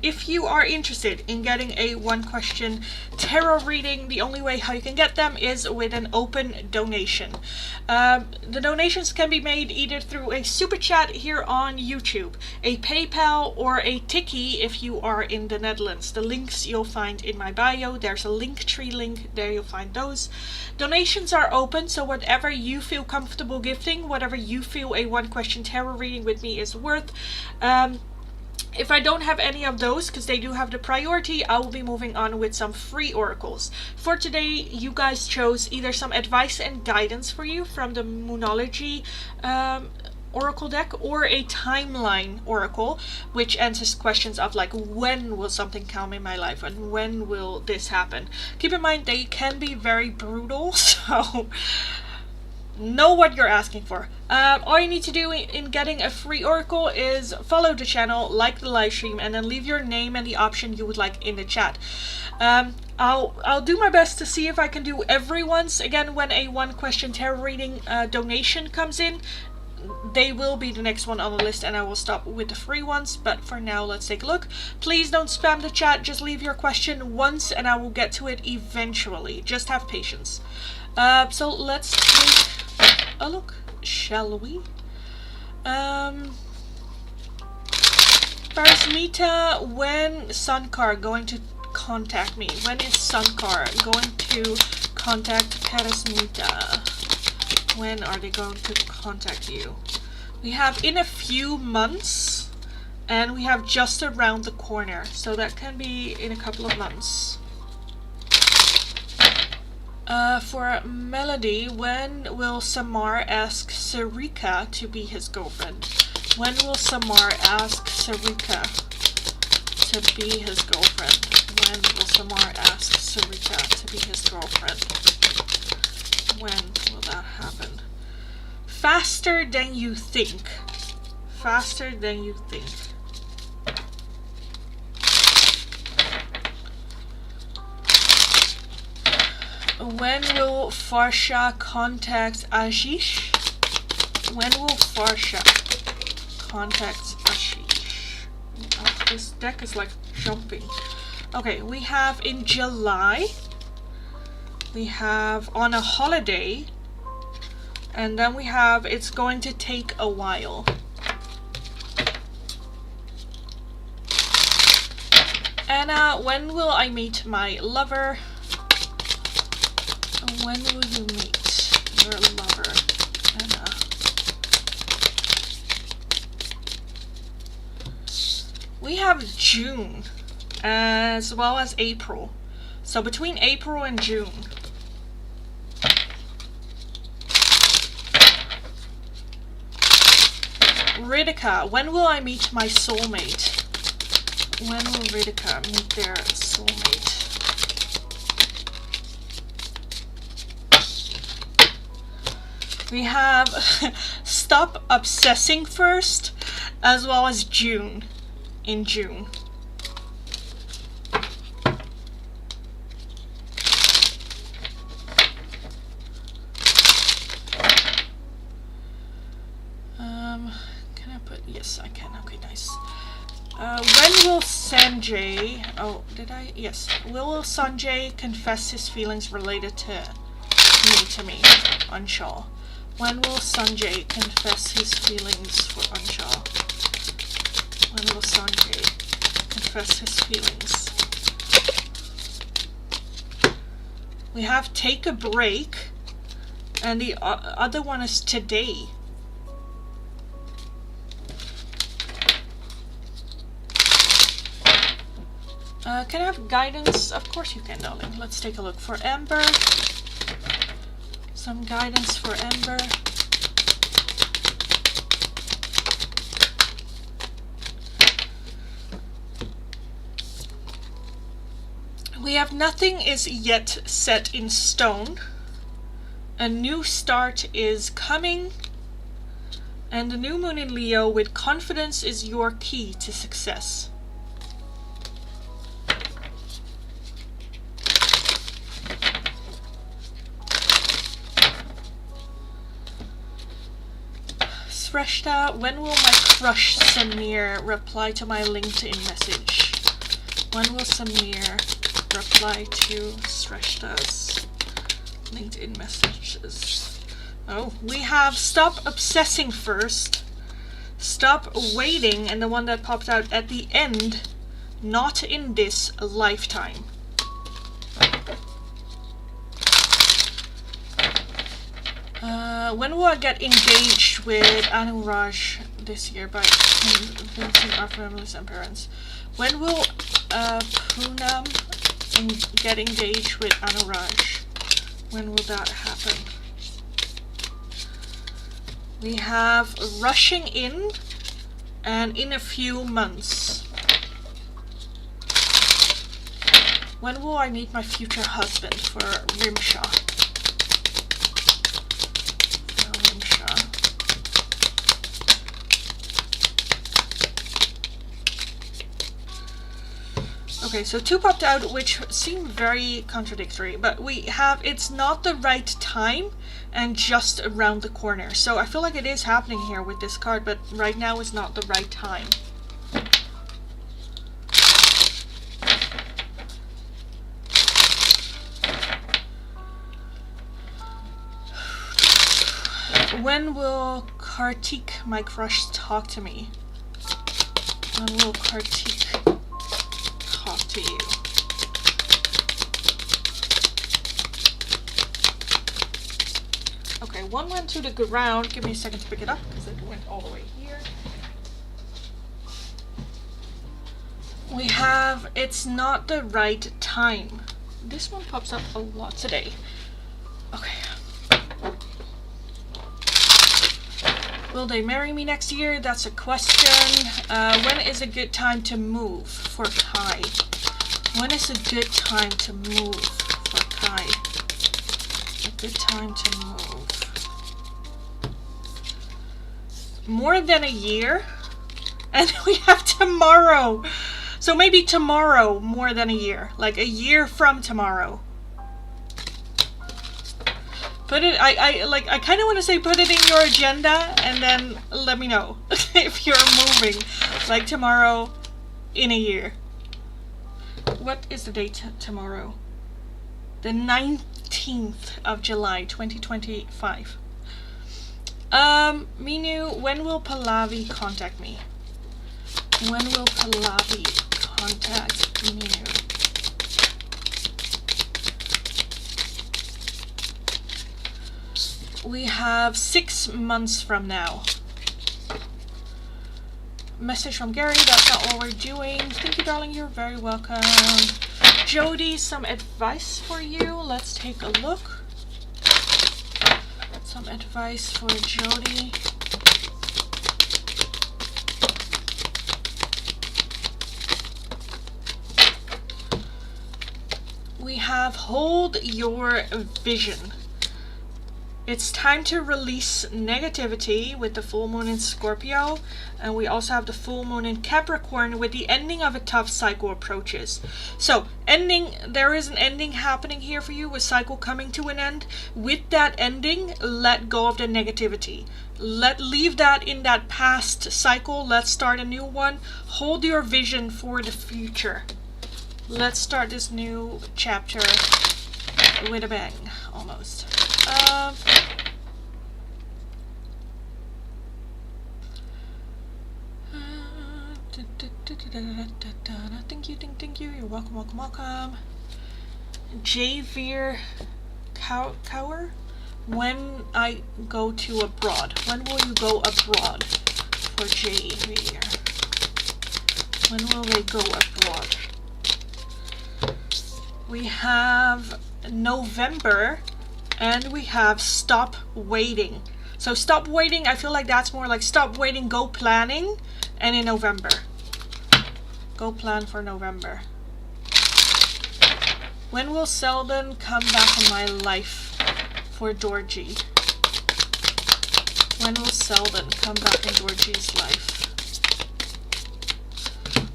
If you are interested in getting a one-question tarot reading, the only way how you can get them is with an open donation. The donations can be made either through a super chat here on YouTube, a PayPal, or a Tikkie if you are in the Netherlands. The links you'll find in my bio. There's a Linktree link. There you'll find those. Donations are open, so whatever you feel comfortable gifting, whatever you feel a one-question tarot reading with me is worth. If I don't have any of those, because they do have the priority, I will be moving on with some free oracles. For today, you guys chose either some advice and guidance for you from the Moonology oracle deck, or a timeline oracle, which answers questions of like, when will something come in my life and when will this happen. Keep in mind they can be very brutal, so know what you're asking for. All you need to do in getting a free oracle is follow the channel, like the live stream, and then leave your name and the option you would like in the chat. I'll do my best to see if I can do everyone's. Again, when a one-question tarot reading donation comes in, they will be the next one on the list, and I will stop with the free ones. But for now, let's take a look. Please don't spam the chat. Just leave your question once and I will get to it eventually. Just have patience. So let's take a look, shall we? Parismita, when Sankar going to contact me? When is Sankar going to contact Parismita? When are they going to contact you? We have in a few months, and we have just around the corner, so that can be in a couple of months. For Melody, when will Samar ask Sarika to be his girlfriend? When will Samar ask Sarika to be his girlfriend? When will Samar ask Sarika to be his girlfriend? When will that happen? Faster than you think. Faster than you think. When will Farsha contact Ashish? When will Farsha contact Ashish? Oh, this deck is like jumping. Okay, we have in July. We have on a holiday. And then we have it's going to take a while. Anna, when will I meet my lover? When will you meet your lover, Anna? We have June as well as April. So between April and June. Ritika, when will I meet my soulmate? When will Ritika meet their soulmate? We have Stop Obsessing First, as well as June. In June. Can I put Yes, I can. Okay, nice. When will Sanjay... Oh, did I? Yes. Will Sanjay confess his feelings related to me, Anshaw? When will Sanjay confess his feelings for Anshaw? When will Sanjay confess his feelings? We have take a break, and the other one is today. Can I have guidance? Of course you can, darling. Let's take a look for Amber. Some guidance for Amber. We have nothing is yet set in stone. A new start is coming. And the new moon in Leo with confidence is your key to success. Sreshta, when will my crush Samir reply to my LinkedIn message? When will Samir reply to Sreshta's LinkedIn messages? Oh, we have stop obsessing first, stop waiting, and the one that popped out at the end, not in this lifetime. When will I get engaged with Anuraj this year by convincing our families and parents? When will Poonam get engaged with Anuraj? When will that happen? We have rushing in and in a few months. When will I meet my future husband for Rimsha? Okay, so two popped out, which seem very contradictory, but we have it's not the right time and just around the corner. So I feel like it is happening here with this card, but right now is not the right time. When will Kartik, my crush, talk to me? When will Kartik talk to you? Okay, one went to the ground. Give me a second to pick it up because it went all the way here. We have it's not the right time. This one pops up a lot today. Okay. Will they marry me next year? That's a question. When is a good time to move for Kai? When is a good time to move for Kai? A good time to move. More than a year? And we have tomorrow. So maybe tomorrow, more than a year. Like a year from tomorrow. Put it, I kind of want to say put it in your agenda and then let me know if you're moving, like tomorrow in a year. What is the date tomorrow? The 19th of July, 2025. Minu, when will Pallavi contact me? When will Pallavi contact Minu? We have 6 months from now. Message from Gary, that's not what we're doing. Thank you, darling, you're very welcome. Jody, some advice for you. Let's take a look. Some advice for Jody. We have hold your vision. It's time to release negativity with the full moon in Scorpio, and we also have the full moon in Capricorn with the ending of a tough cycle approaches. So there is an ending happening here for you, with cycle coming to an end. With that ending, let go of the negativity. Leave that in that past cycle. Let's start a new one. Hold your vision for the future. Let's start this new chapter with a bang, almost. Thank you. You're welcome. J. Veer Cower. When I go to abroad. When will you go abroad for J. Veer? When will they go abroad? We have November, and we have stop waiting. So stop waiting, I feel like that's more like stop waiting, go planning, and in November. Go plan for November. When will Selden come back in my life for Georgie? When will Selden come back in Georgie's life?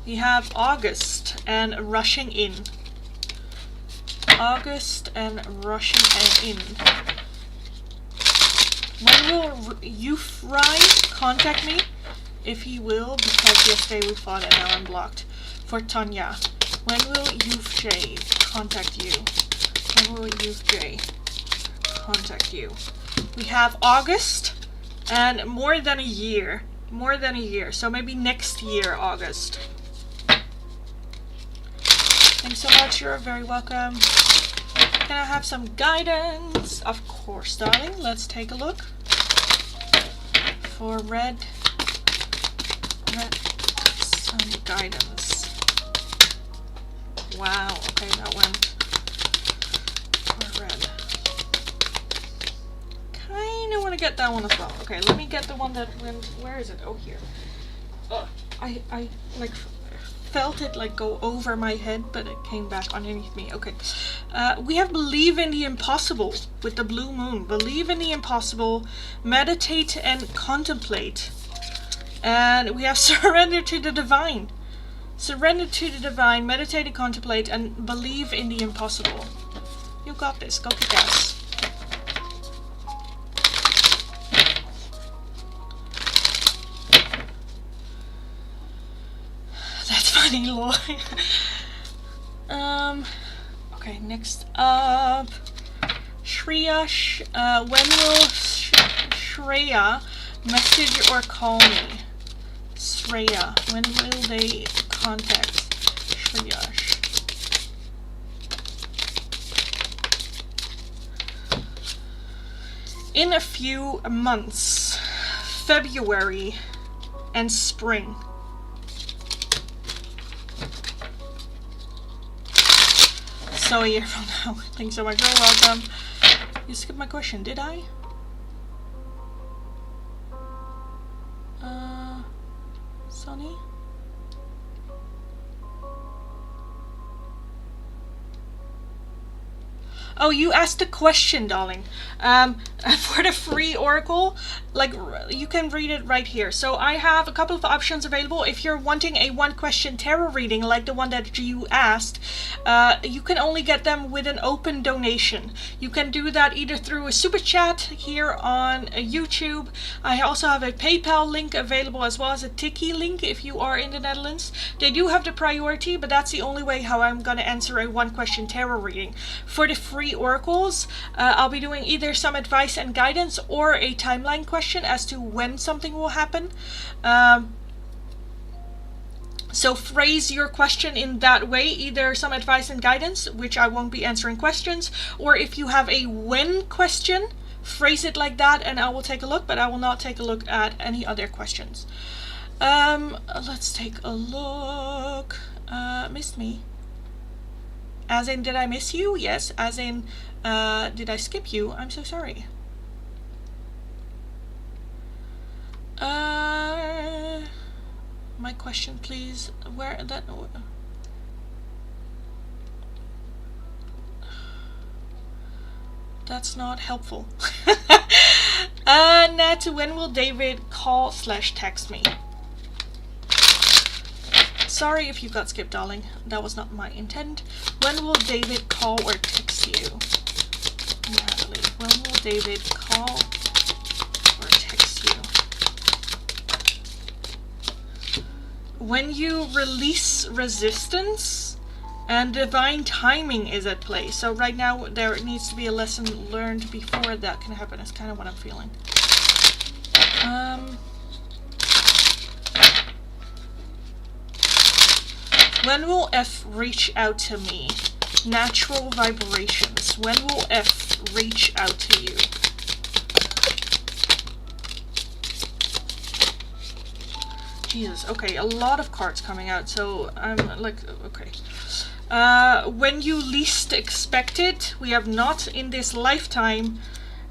We have August and rushing in. August and rushing in. When will Euphrai contact me? If he will, because yesterday we fought and now I'm blocked. For Tanya. When will Euphrai contact you? When will Euphrai contact you? We have August and more than a year. More than a year. So maybe next year, August. Thanks so much. You're very welcome. Can I have some guidance? Of course, darling. Let's take a look. For red, some guidance. Wow. Okay, that went for red. Kinda want to get that one as well. Okay, let me get the one that went. Where is it? Oh, here. I like felt it like go over my head, but it came back underneath me. Okay. We have believe in the impossible with the blue moon. Believe in the impossible, meditate and contemplate. And we have surrender to the divine. Surrender to the divine, meditate and contemplate, and believe in the impossible. You got this. Go kick ass. That's funny, Lloyd. Okay, next up, Shreya. When will Shreya message or call me? Shreya, when will they contact Shreya? In a few months, February and spring. So a year from now. Thanks so much. You're welcome. You skipped my question, did I? Sonny? Oh, you asked a question, darling. For the free oracle, like, you can read it right here. So I have a couple of options available. If you're wanting a one-question tarot reading, like the one that you asked, you can only get them with an open donation. You can do that either through a super chat here on YouTube. I also have a PayPal link available, as well as a Tiki link if you are in the Netherlands. They do have the priority, but that's the only way how I'm going to answer a one-question tarot reading. For the free oracles, I'll be doing either some advice and guidance or a timeline question as to when something will happen. So phrase your question in that way, either some advice and guidance, which I won't be answering questions, or if you have a when question, phrase it like that and I will take a look, but I will not take a look at any other questions. Let's take a look. Missed me. As in, did I miss you? Yes. As in, did I skip you? I'm so sorry. My question, please. Where that? That's not helpful. Nat, when will David call / text me? Sorry if you got skipped, darling. That was not my intent. When will David call or text you? Natalie, when will David call or text you? When you release resistance and divine timing is at play. So right now there needs to be a lesson learned before that can happen. That's kind of what I'm feeling. When will F reach out to me? Natural vibrations. When will F reach out to you? Jesus, okay, a lot of cards coming out, so I'm like, okay. When you least expect it, we have not in this lifetime.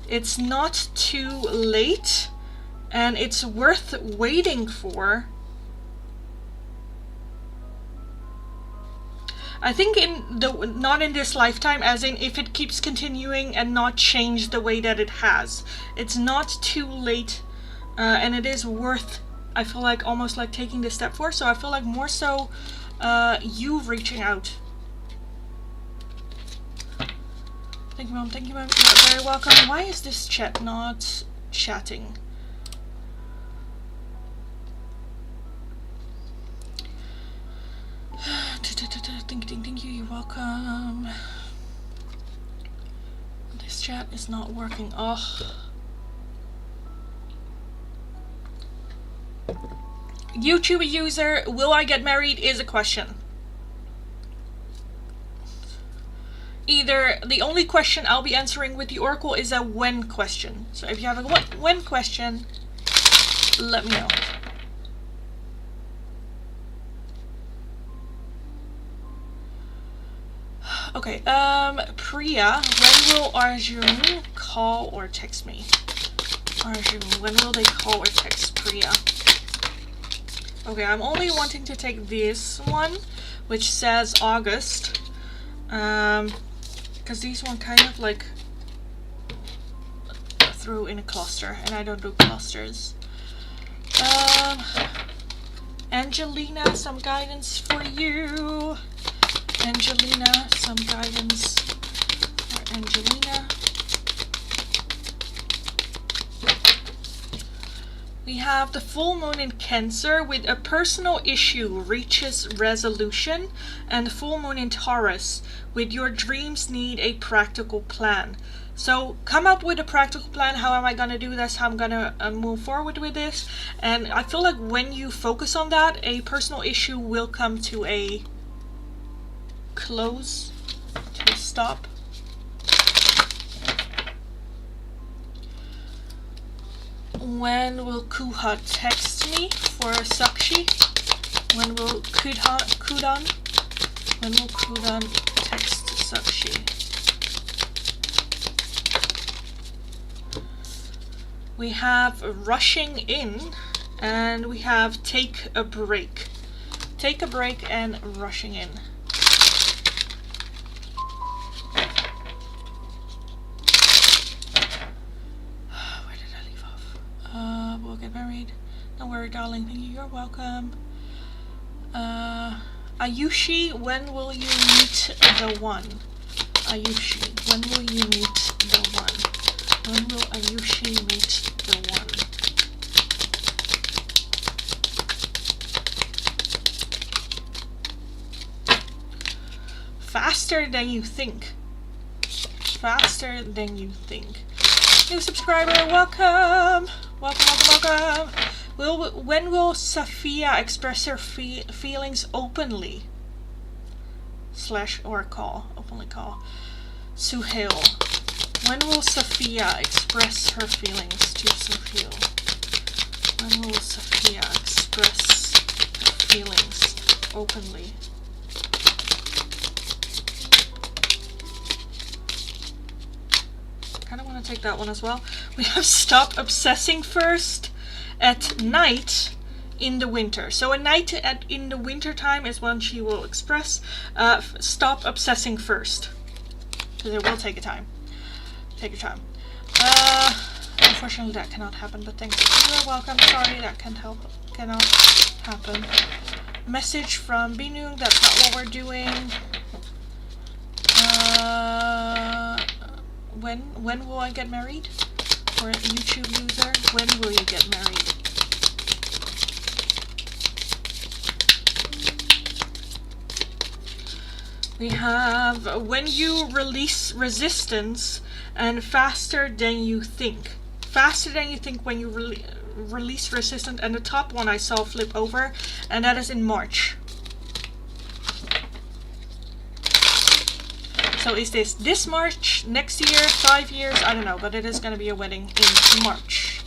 It's not too late, and it's worth waiting for. I think not in this lifetime, as in if it keeps continuing and not change the way that it has. It's not too late, and it is worth, I feel like, almost like taking this step forward. So I feel like more so you reaching out. Thank you, Mom. Thank you, Mom. You're very welcome. Why is this chat not chatting? Thank you. You're welcome. This chat is not working. Oh. YouTube user, will I get married is a question. Either the only question I'll be answering with the oracle is a when question. So if you have a when question, let me know. Okay, Priya, when will Arjun call or text me? Arjun, when will they call or text Priya? Okay, I'm only wanting to take this one, which says August, because these one kind of like threw in a cluster, and I don't do clusters. Angelina, some guidance for you. Angelina, some guidance for Angelina. We have the full moon in Cancer with a personal issue reaches resolution, and the full moon in Taurus with your dreams need a practical plan. So come up with a practical plan. How am I going to do this? How I'm going to move forward with this? And I feel like when you focus on that, a personal issue will come to a close, to a stop. When will Kuha text me for Sakshi? When will Kudan? When will Kudan text Sakshi? We have rushing in, and we have take a break. Take a break and rushing in. We'll get married. Don't worry, darling. Thank you. You're welcome. Ayushi, when will you meet the one? Ayushi, when will you meet the one? When will Ayushi meet the one? Faster than you think. Faster than you think. New subscriber, welcome. Welcome. When will Safia express her feelings openly? / or call, openly call. Suhail, when will Safia express her feelings to Suhail? When will Safia express her feelings openly? I want to take that one as well. We have stop obsessing first at night in the winter. So a night in the winter time is when she will express stop obsessing first, because it will take a time. Take your time. Unfortunately, that cannot happen, but thanks. You're welcome. Sorry, that cannot happen. Message from Binung, that's not what we're doing. When will I get married? For a YouTube user, when will you get married? We have when you release resistance and faster than you think. Faster than you think when you release resistance, and the top one I saw flip over, and that is in March. So is this March, next year, 5 years? I don't know, but it is going to be a wedding in March.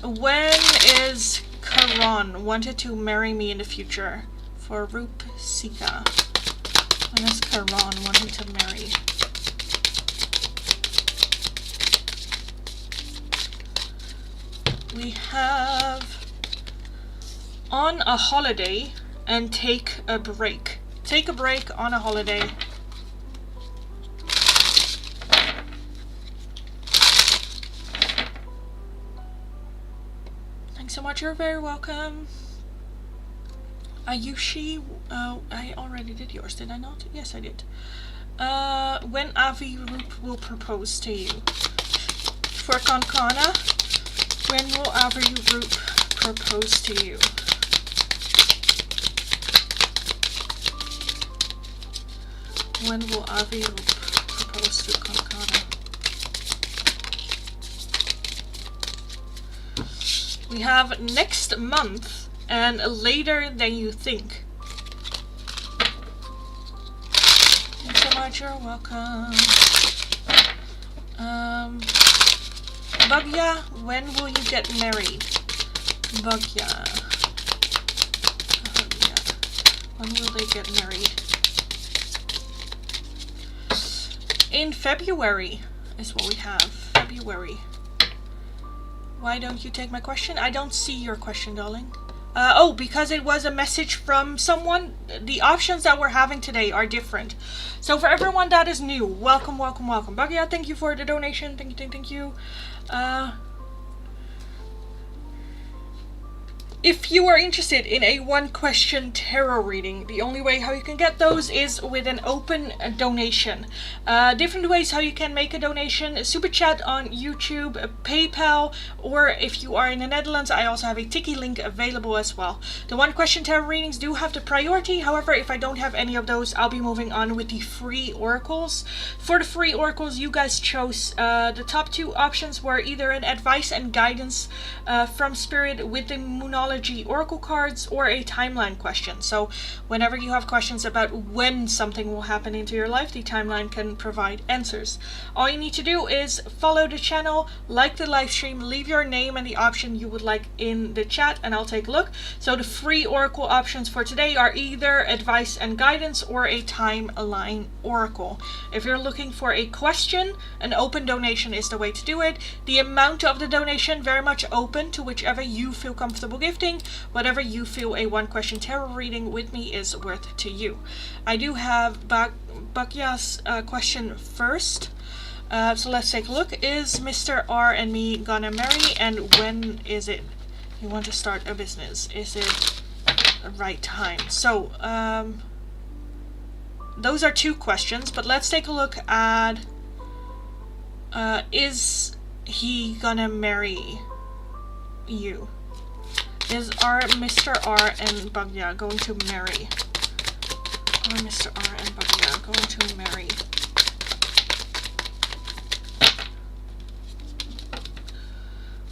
When is Karan wanted to marry me in the future? For Roop Sika. When is Karan wanting to marry? We have on a holiday and take a break. Take a break on a holiday. Thanks so much, you're very welcome. Ayushi, I already did yours, did I not? Yes, I did. When Avi Roop will propose to you. For Kankana, when will Avi Roop propose to you? When will Avi propose to Kankana? We have next month and later than you think. Thanks so much, you're welcome. Bagya, when will you get married? Bagya. When will they get married? In February is what we have. February. Why don't you take my question? I don't see your question, darling. Oh, because it was a message from someone. The options that we're having today are different. So for everyone that is new, welcome, welcome, welcome. Bagya, thank you for the donation. Thank you, thank you. If you are interested in a one-question tarot reading, the only way how you can get those is with an open donation. Different ways how you can make a donation: super chat on YouTube, PayPal, or if you are in the Netherlands, I also have a Tiki link available as well. The one-question tarot readings do have the priority. However, if I don't have any of those, I'll be moving on with the free oracles. For the free oracles, you guys chose the top two options were either an advice and guidance from Spirit with the Moonology oracle cards, or a timeline question. So whenever you have questions about when something will happen into your life, the timeline can provide answers. All you need to do is follow the channel, like the live stream, leave your name and the option you would like in the chat, and I'll take a look. So the free oracle options for today are either advice and guidance or a timeline oracle. If you're looking for a question, an open donation is the way to do it. The amount of the donation very much open to whichever you feel comfortable gifting. Whatever you feel a one-question tarot reading with me is worth to you. I do have Bakya's question first. So let's take a look. Is Mr. R and me gonna marry, and when is it? You want to start a business? Is it the right time? So those are two questions, but let's take a look at is he gonna marry you? Is Mr. R and Bagya going to marry? Are Mr. R and Bagya going to marry?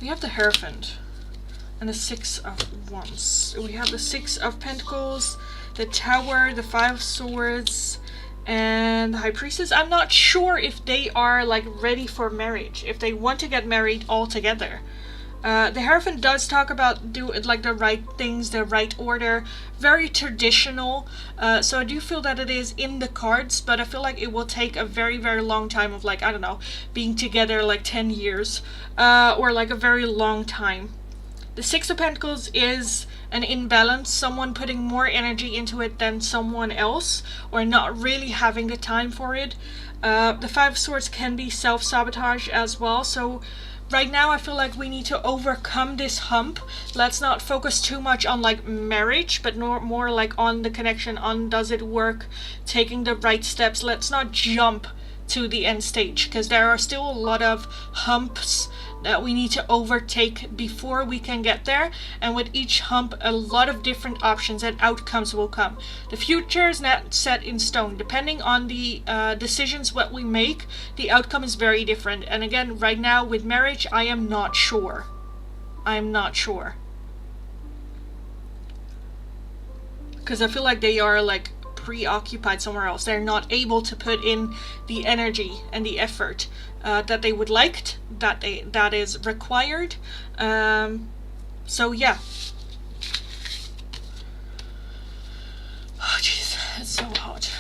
We have the Hierophant and the Six of Wands. We have the Six of Pentacles, the Tower, the Five of Swords, and the High Priestess. I'm not sure if they are like ready for marriage, if they want to get married all together. The Hierophant does talk about do it like the right things, the right order, very traditional. So I do feel that it is in the cards, but I feel like it will take a very, very long time of like, I don't know, being together like 10 years, or like a very long time. The Six of Pentacles is an imbalance, someone putting more energy into it than someone else, or not really having the time for it. The Five of Swords can be self-sabotage as well, so right now I feel like we need to overcome this hump. Let's not focus too much on like marriage, but more like on the connection, on does it work, taking the right steps. Let's not jump to the end stage, because there are still a lot of humps that we need to overtake before we can get there, and with each hump a lot of different options and outcomes will come. The future is not set in stone. Depending on the decisions what we make, the outcome is very different. And again, right now with marriage, I am not sure. Because I feel like they are like preoccupied somewhere else. They're not able to put in the energy and the effort that they would like, that is required. So yeah. Oh jeez, it's so hot.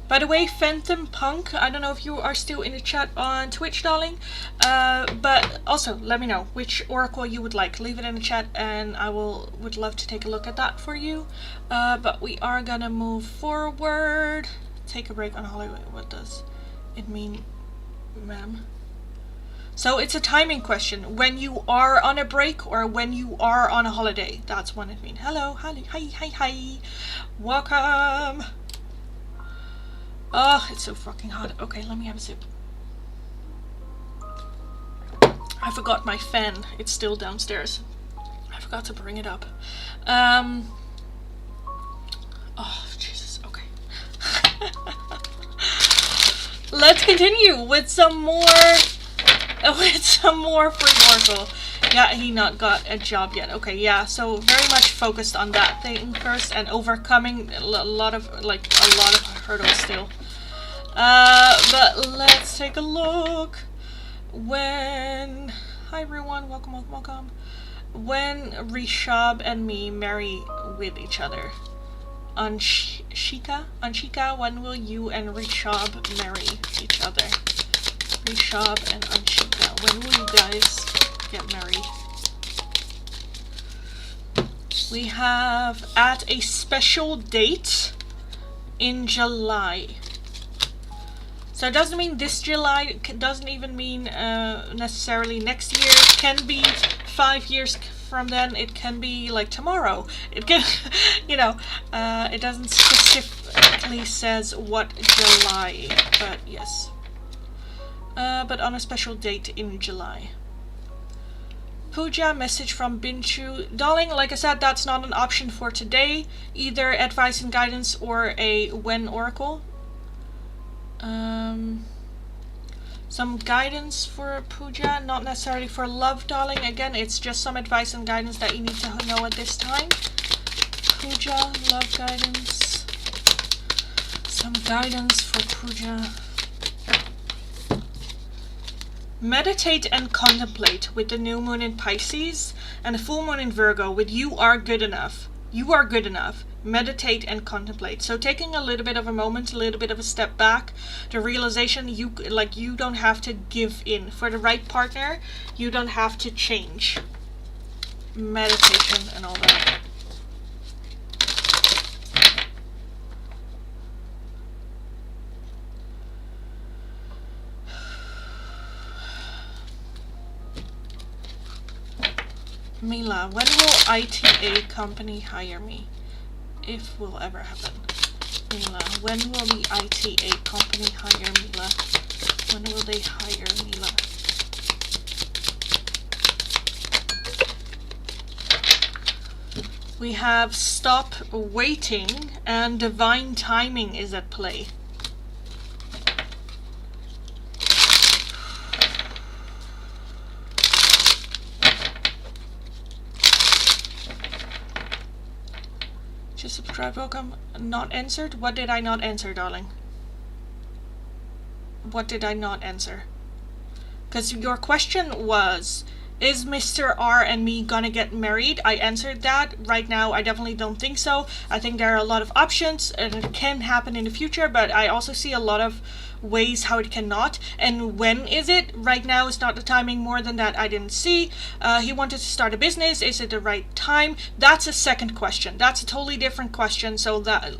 By the way, Phantom Punk, I don't know if you are still in the chat on Twitch, darling, but also let me know which oracle you would like. Leave it in the chat and I would love to take a look at that for you. But we are gonna move forward. Take a break on holiday. What does it mean, ma'am? So it's a timing question. When you are on a break or when you are on a holiday. That's what it means. Hello, hi. Welcome. Oh, it's so fucking hot. Okay, let me have a sip. I forgot my fan. It's still downstairs. I forgot to bring it up. Oh, Jesus. Okay. Let's continue with some more. With some more free oracle. Yeah, he not got a job yet. Okay, yeah. So very much focused on that thing first and overcoming a lot of hurdles still. But let's take a look. Hi everyone, welcome. When Rishab and me marry with each other. Anshika, when will you and Rishab marry each other? Rishab and Anshika, when will you guys get married? We have at a special date in July. So it doesn't mean this July, it doesn't even mean necessarily next year. It can be 5 years from then, it can be like tomorrow. It can, it doesn't specifically says what July, but yes. But on a special date in July. Puja, message from Binchu. Darling, like I said, that's not an option for today. Either advice and guidance or a when oracle. Some guidance for Puja, not necessarily for love, darling. Again, it's just some advice and guidance that you need to know at this time. Puja, love guidance. Some guidance for Puja. Meditate and contemplate with the new moon in Pisces and the full moon in Virgo with you are good enough. You are good enough. Meditate and contemplate. So taking a little bit of a moment, a little bit of a step back, the realization you don't have to give in. For the right partner, you don't have to change. Meditation and all that. Mila, when will ITA company hire me? If will ever happen. Mila, when will the ITA company hire Mila? When will they hire Mila? We have stop waiting and divine timing is at play. Just subscribe, welcome. Not answered? What did I not answer, darling? What did I not answer? Because your question was, Is Mr. R and me gonna get married? I answered that. Right now, I definitely don't think so. I think there are a lot of options and it can happen in the future, but I also see a lot of ways how it cannot. And when is it? Right now is not the timing. More than that, I didn't see. He wanted to start a business. Is it the right time? That's a second question. That's a totally different question. So that...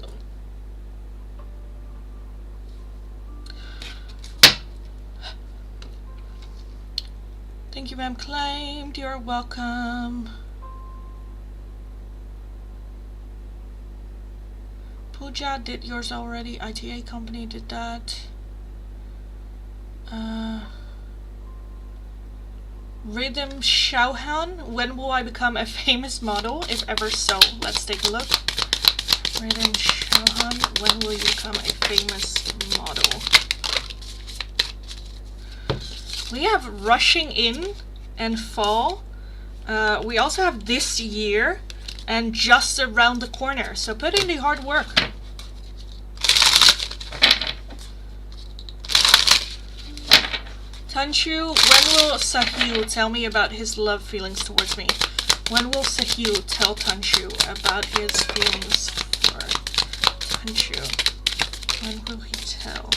Thank you, ma'am. Claimed. You're welcome. Pooja did yours already. ITA company did that. Rhythm Shauhan. When will I become a famous model? If ever so. Let's take a look. Rhythm Shauhan. When will you become a famous model? We have rushing in and fall. We also have this year and just around the corner. So put in the hard work. Tanshu, when will Sahil tell me about his love feelings towards me? When will Sahil tell Tanshu about his feelings for Tanshu? When will he tell?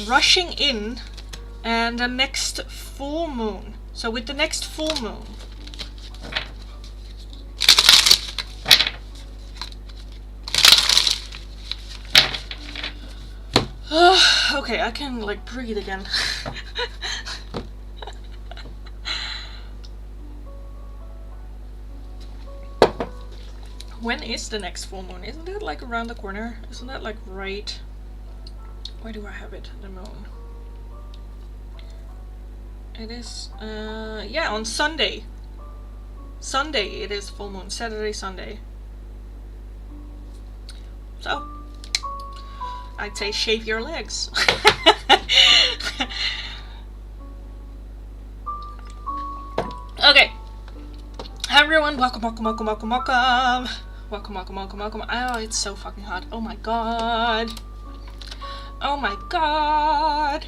Rushing in and the next full moon. So with the next full moon. Okay, I can like breathe again. When is the next full moon? Isn't that like around the corner? Isn't that like right? Where do I have it? The moon. It is, yeah, on Sunday. Sunday it is full moon. Saturday, Sunday. So, I'd say shave your legs. Okay. Hi everyone, welcome. Welcome. Oh, it's so fucking hot. Oh my god. Oh my god.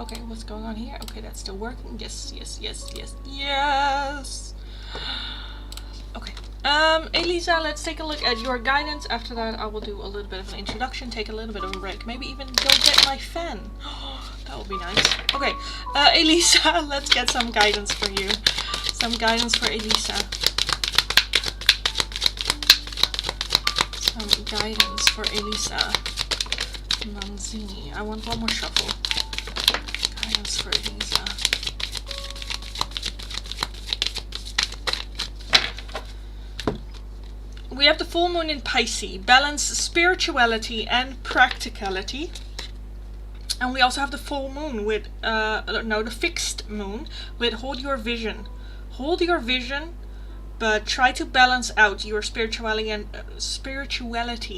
Okay, what's going on here? Okay, that's still working. Yes. Okay. Elisa, let's take a look at your guidance. After that, I will do a little bit of an introduction, take a little bit of a break, maybe even go get my fan. That would be nice. Okay, Elisa, let's get some guidance for you. Some guidance for Elisa. Some guidance for Elisa Manzini. I want one more shuffle. Guidance for Elisa. We have the full moon in Pisces. Balance spirituality and practicality. And we also have the full moon with, the fixed moon with hold your vision. Hold your vision, but try to balance out your spirituality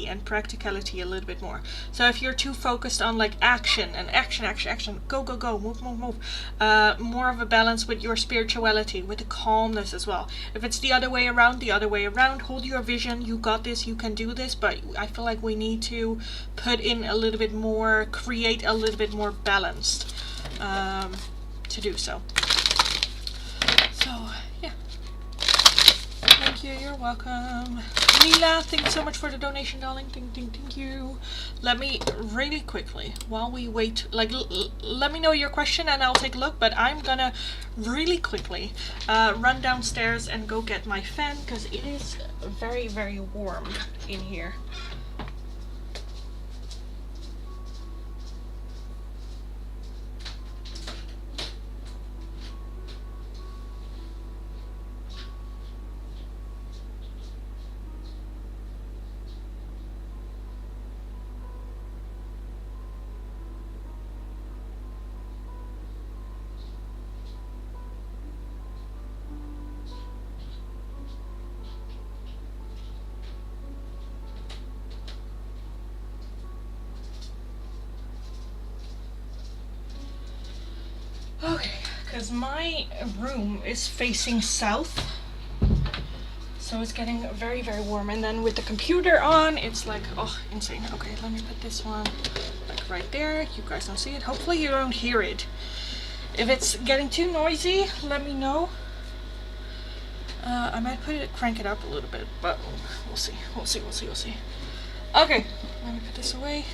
and practicality a little bit more. So if you're too focused on like action, go, move, more of a balance with your spirituality, with the calmness as well. If it's the other way around, hold your vision, you got this, you can do this, but I feel like we need to put in a little bit more, create a little bit more balanced to do so. So, yeah. Thank you, you're welcome. Mila, thank you so much for the donation, darling. Thank you. Let me really quickly, while we wait, like, let me know your question and I'll take a look, but I'm gonna really quickly run downstairs and go get my fan, because it is very, very warm in here. Okay, because my room is facing south, so it's getting very, very warm, and then with the computer on, it's like, oh, insane. Okay, let me put this one like right there. You guys don't see it. Hopefully you don't hear it. If it's getting too noisy, let me know. I might crank it up a little bit, but we'll see. We'll see. Okay, let me put this away.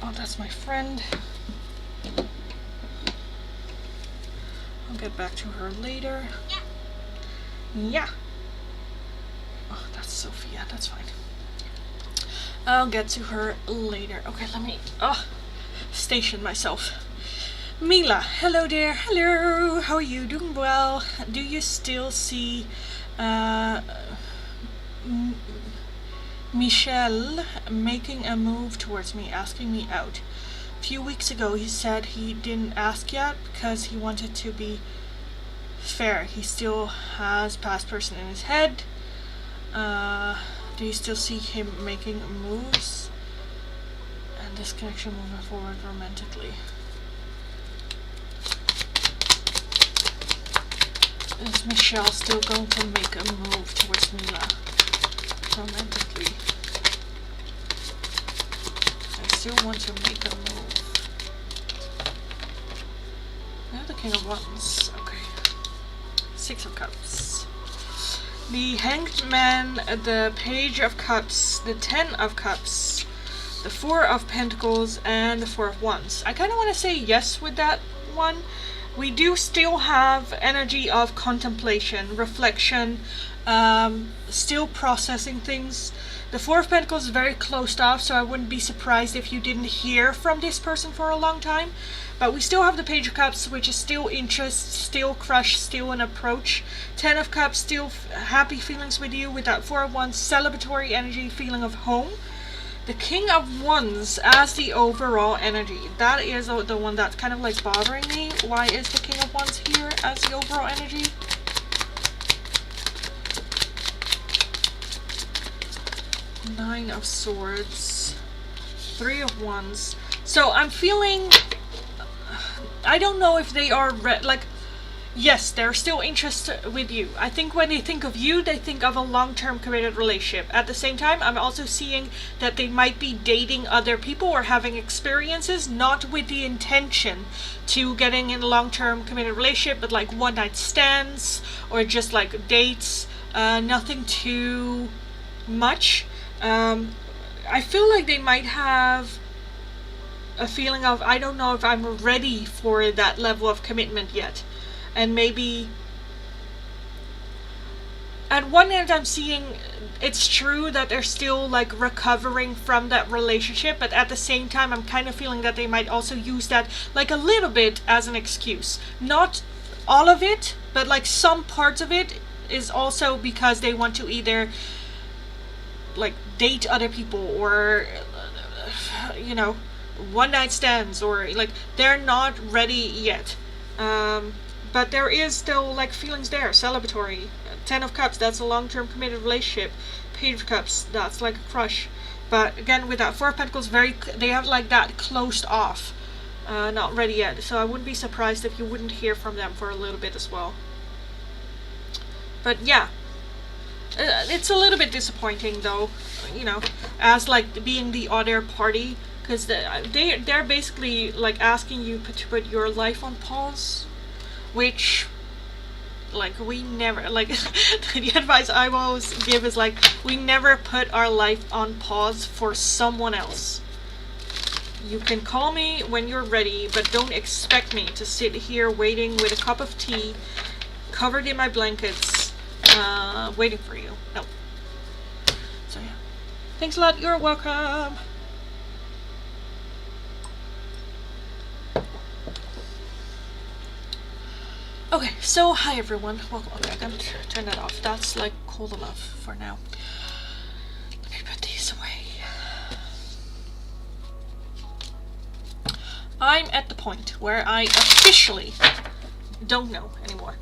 Oh, that's my friend. I'll get back to her later. Yeah. Oh, that's Sophia. That's fine. I'll get to her later. Okay, let me station myself. Mila, hello there. Hello. How are you? Doing well? Do you still see Michelle making a move towards me, asking me out? A few weeks ago he said he didn't ask yet because he wanted to be fair. He still has past person in his head. Do you still see him making moves? And this connection moving forward romantically. Is Michelle still going to make a move towards Mila romantically? I still want to make a move. Now the King of Wands. Okay. Six of Cups. The Hanged Man, the Page of Cups, the Ten of Cups, the Four of Pentacles, and the Four of Wands. I kind of want to say yes with that one. We do still have energy of contemplation, reflection, still processing things. The Four of Pentacles is very closed off, so I wouldn't be surprised if you didn't hear from this person for a long time. But we still have the Page of Cups, which is still interest, still crush, still an approach. Ten of Cups, still happy feelings with you with that Four of Wands, celebratory energy, feeling of home. The King of Wands as the overall energy. That is the one that's kind of like bothering me. Why is the King of Wands here as the overall energy? Nine of Swords. Three of Wands. So I'm feeling... I don't know if they are... like, yes, they're still interested with you. I think when they think of you, they think of a long-term committed relationship. At the same time, I'm also seeing that they might be dating other people or having experiences, not with the intention to getting in a long-term committed relationship, but like one-night stands or just like dates. Nothing too much. I feel like they might have a feeling of, I don't know if I'm ready for that level of commitment yet. And maybe at one end I'm seeing it's true that they're still like recovering from that relationship, but at the same time I'm kind of feeling that they might also use that like a little bit as an excuse. Not all of it, but like some parts of it is also because they want to either like date other people or you know, one night stands, or like they're not ready yet. But there is still like feelings there, celebratory. Ten of Cups, that's a long-term committed relationship. Page of Cups, that's like a crush. But again, with that Four of Pentacles, they have like that closed off, not ready yet. So I wouldn't be surprised if you wouldn't hear from them for a little bit as well. But yeah, it's a little bit disappointing though, you know, as like being the other party, because they're basically like asking you to put your life on pause. Which, like, we never, like, the advice I always give is, like, we never put our life on pause for someone else. You can call me when you're ready, but don't expect me to sit here waiting with a cup of tea, covered in my blankets, waiting for you. No. So, yeah. Thanks a lot. You're welcome. Okay, so hi everyone, welcome. Okay, I'm gonna turn that off. That's like cold enough for now. Let me put these away. I'm at the point where I officially don't know anymore.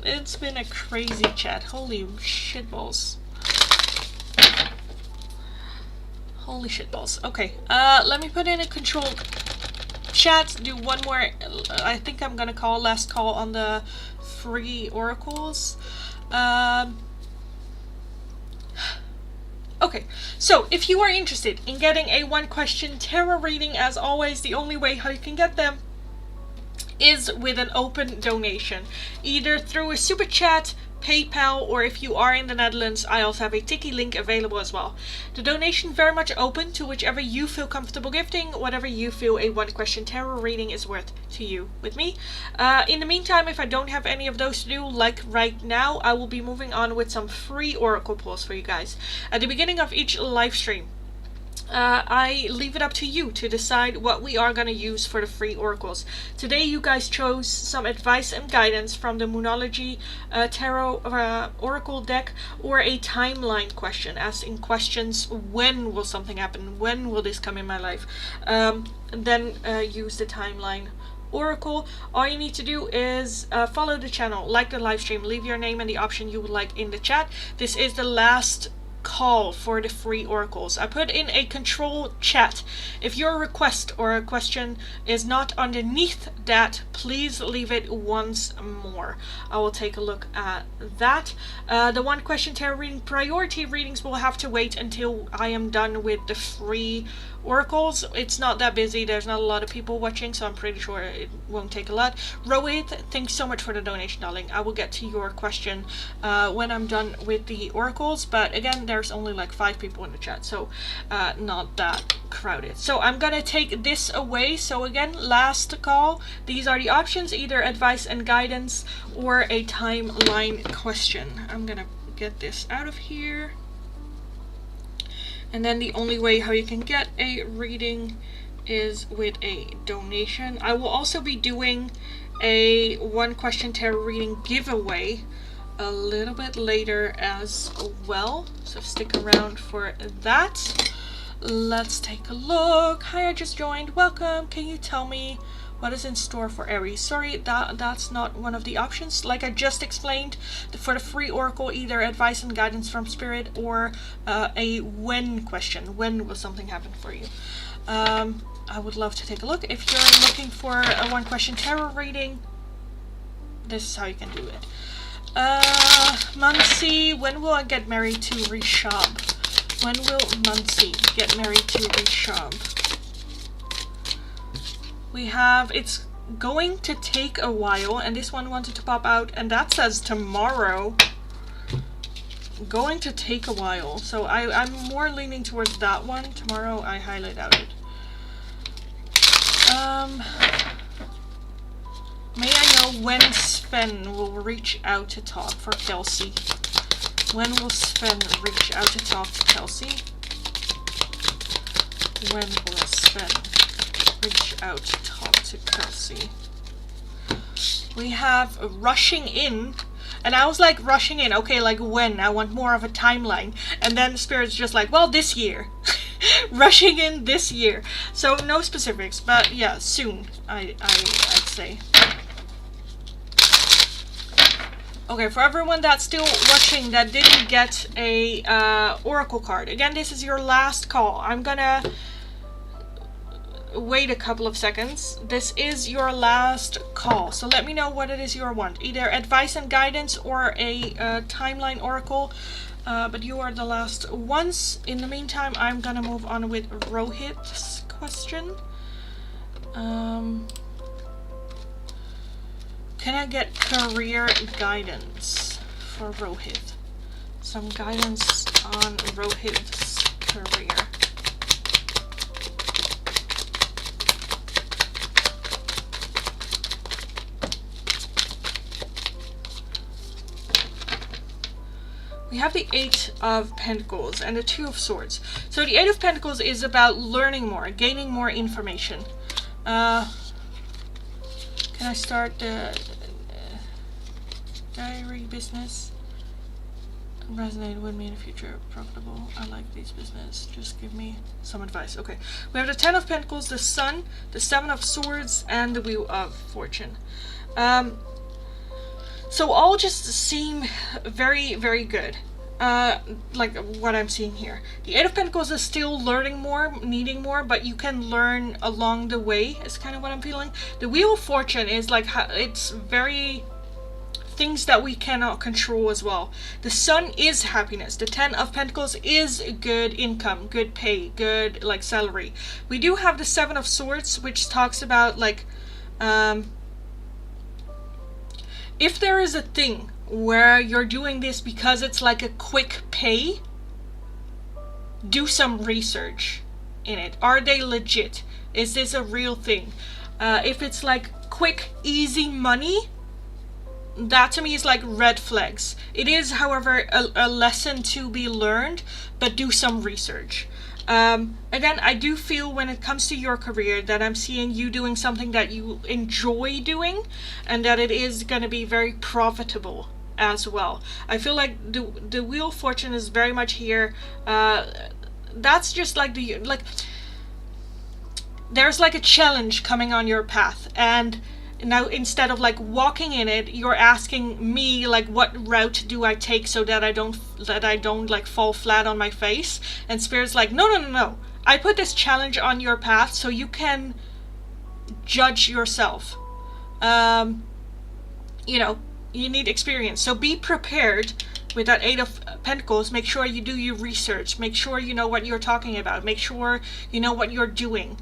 It's been a crazy chat. Holy shitballs. Holy shitballs. Okay, let me put in a control chat, do one more. I think I'm gonna call last call on the free oracles. Okay, so if you are interested in getting a 1-question tarot reading, as always, the only way how you can get them is with an open donation, either through a super chat, PayPal, or if you are in the Netherlands, I also have a Tiki link available as well. The donation very much open to whichever you feel comfortable gifting, whatever you feel a 1-question tarot reading is worth to you with me. In the meantime, if I don't have any of those to do, like right now, I will be moving on with some free oracle pulls for you guys. At the beginning of each live stream, I leave it up to you to decide what we are going to use for the free oracles. Today you guys chose some advice and guidance from the Moonology Tarot Oracle deck, or a timeline question, as in questions: when will something happen? When will this come in my life? Then use the timeline oracle. All you need to do is follow the channel, like the live stream, leave your name and the option you would like in the chat. This is the last call for the free oracles. I put in a control chat. If your request or a question is not underneath that, please leave it once more. I will take a look at that. The 1-question tarot reading priority readings will have to wait until I am done with the free oracles. It's not that busy, there's not a lot of people watching, so I'm pretty sure it won't take a lot. Rohit, thanks so much for the donation, darling. I will get to your question when I'm done with the oracles, but again, there's only like 5 people in the chat, so not that crowded. So I'm gonna take this away. So again, last call. These are the options: either advice and guidance or a timeline question. I'm gonna get this out of here. And then the only way how you can get a reading is with a donation. I will also be doing a 1-question tarot reading giveaway a little bit later as well, so stick around for that. Let's take a look. Hi, I just joined. Welcome. Can you tell me what is in store for Aries? Sorry, that's not one of the options. Like I just explained, for the free oracle, either advice and guidance from spirit or a when question. When will something happen for you? I would love to take a look. If you're looking for a 1-question tarot reading, this is how you can do it. Muncie, when will I get married to Rishab? When will Muncie get married to Rishab? We have, it's going to take a while, and this one wanted to pop out, and that says tomorrow. Going to take a while, so I'm more leaning towards that one. Tomorrow, I highly doubt it. May I know when Sven will reach out to talk for Kelsey? When will Sven reach out to talk to Kelsey? When will Sven reach out to talk to Kelsey? We have rushing in, and I was like, rushing in, okay, like when? I want more of a timeline. And then Spirit's just like, well, this year. Rushing in this year. So no specifics, but yeah, soon, I'd say. Okay, for everyone that's still watching that didn't get a oracle card, again, this is your last call. I'm gonna wait a couple of seconds. This is your last call, so let me know what it is you want. Either advice and guidance or a timeline oracle, but you are the last ones. In the meantime, I'm gonna move on with Rohit's question. Can I get career guidance for Rohit? Some guidance on Rohit's career. We have the 8 of Pentacles and the 2 of Swords. So the 8 of Pentacles is about learning more, gaining more information. Can I start the diary business? Resonate with me in the future. Profitable. I like these business. Just give me some advice. Okay. We have the 10 of Pentacles, the Sun, the 7 of Swords, and the Wheel of Fortune. So all just seem very, very good. Like what I'm seeing here. The 8 of Pentacles is still learning more, needing more, but you can learn along the way, is kind of what I'm feeling. The Wheel of Fortune is like, it's very things that we cannot control as well. The Sun is happiness. The Ten of Pentacles is good income, good pay, good like salary. We do have the Seven of Swords, which talks about like if there is a thing where you're doing this because it's like a quick pay, do some research in it. Are they legit? Is this a real thing? If it's like quick, easy money, that to me is like red flags. It is, however, a lesson to be learned, but do some research. Again, I do feel when it comes to your career that I'm seeing you doing something that you enjoy doing, and that it is going to be very profitable as well. I feel like the Wheel of Fortune is very much here. That's just like there's like a challenge coming on your path, and now instead of like walking in it, you're asking me like, what route do I take so that I don't like fall flat on my face? And Spirit's like, no, I put this challenge on your path so you can judge yourself. You know, you need experience, so be prepared. With that Eight of Pentacles, make sure you do your research. Make sure you know what you're talking about. Make sure you know what you're doing.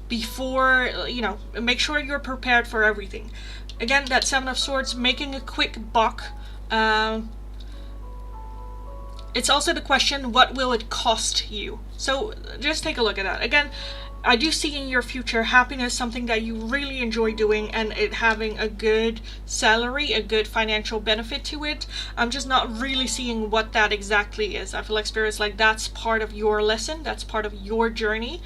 Before, you know, make sure you're prepared for everything. Again, that Seven of Swords, making a quick buck. It's also the question, what will it cost you? So just take a look at that. Again, I do see in your future happiness, something that you really enjoy doing, and it having a good salary, a good financial benefit to it. I'm just not really seeing what that exactly is. I feel like Spirit's like, that's part of your lesson, that's part of your journey.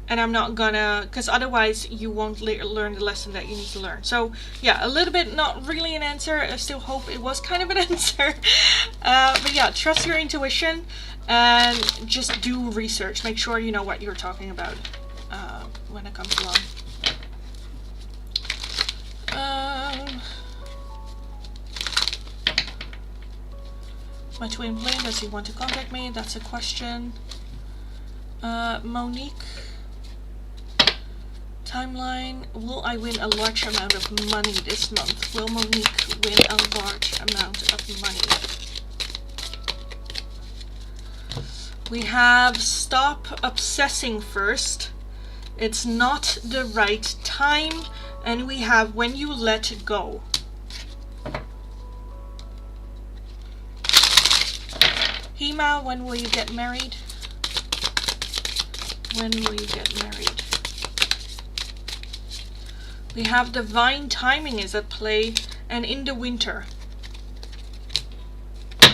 And I'm not gonna, because otherwise you won't learn the lesson that you need to learn. So yeah, a little bit not really an answer. I still hope it was kind of an answer. But yeah, trust your intuition and just do research. Make sure you know what you're talking about when it comes along. My twin flame, does he want to contact me? That's a question. Monique. Timeline. Will I win a large amount of money this month? Will Monique win a large amount of money? We have stop obsessing first. It's not the right time. And we have when you let go. Hema, when will you get married? When will you get married? We have divine timing is at play, and in the winter. So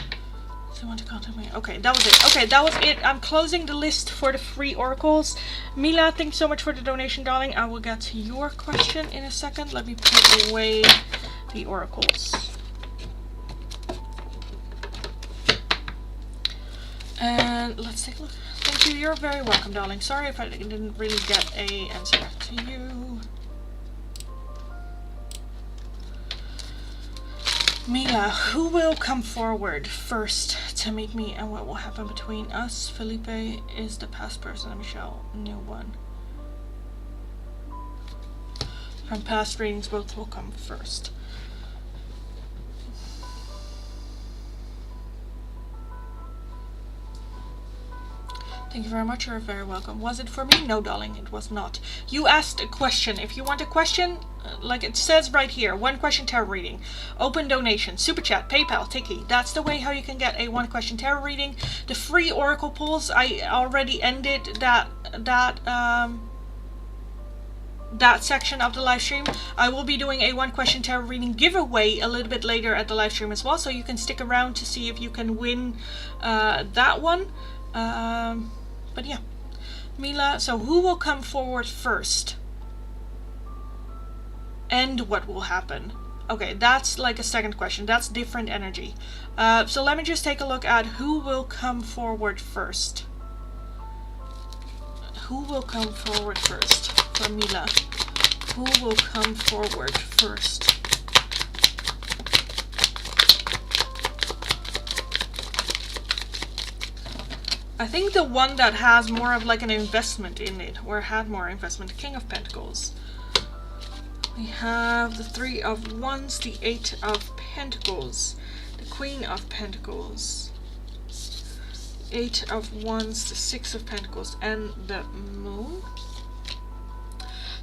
you want to contact me? Okay, that was it. Okay, that was it. I'm closing the list for the free oracles. Mila, thanks so much for the donation, darling. I will get to your question in a second. Let me put away the oracles. And let's take a look. Thank you. You're very welcome, darling. Sorry if I didn't really get a answer to you. Mila, who will come forward first to meet me, and what will happen between us? Felipe is the past person, and Michelle, new one. From past readings, both will come first. Thank you very much. You're very welcome. Was it for me? No, darling, it was not. You asked a question. If you want a question, like it says right here, one question tarot reading, open donation, super chat, PayPal, Tiki. That's the way how you can get a one question tarot reading. The free oracle pulls, I already ended that section of the live stream. I will be doing a one question tarot reading giveaway a little bit later at the live stream as well, so you can stick around to see if you can win that one. But yeah, Mila, so who will come forward first? And what will happen? Okay, that's like a second question. That's different energy. So let me just take a look at who will come forward first. Who will come forward first for Mila? Who will come forward first? I think the one that has more of like an investment in it, or had more investment, King of Pentacles. We have the Three of Wands, the Eight of Pentacles, the Queen of Pentacles, Eight of Wands, the Six of Pentacles, and the Moon.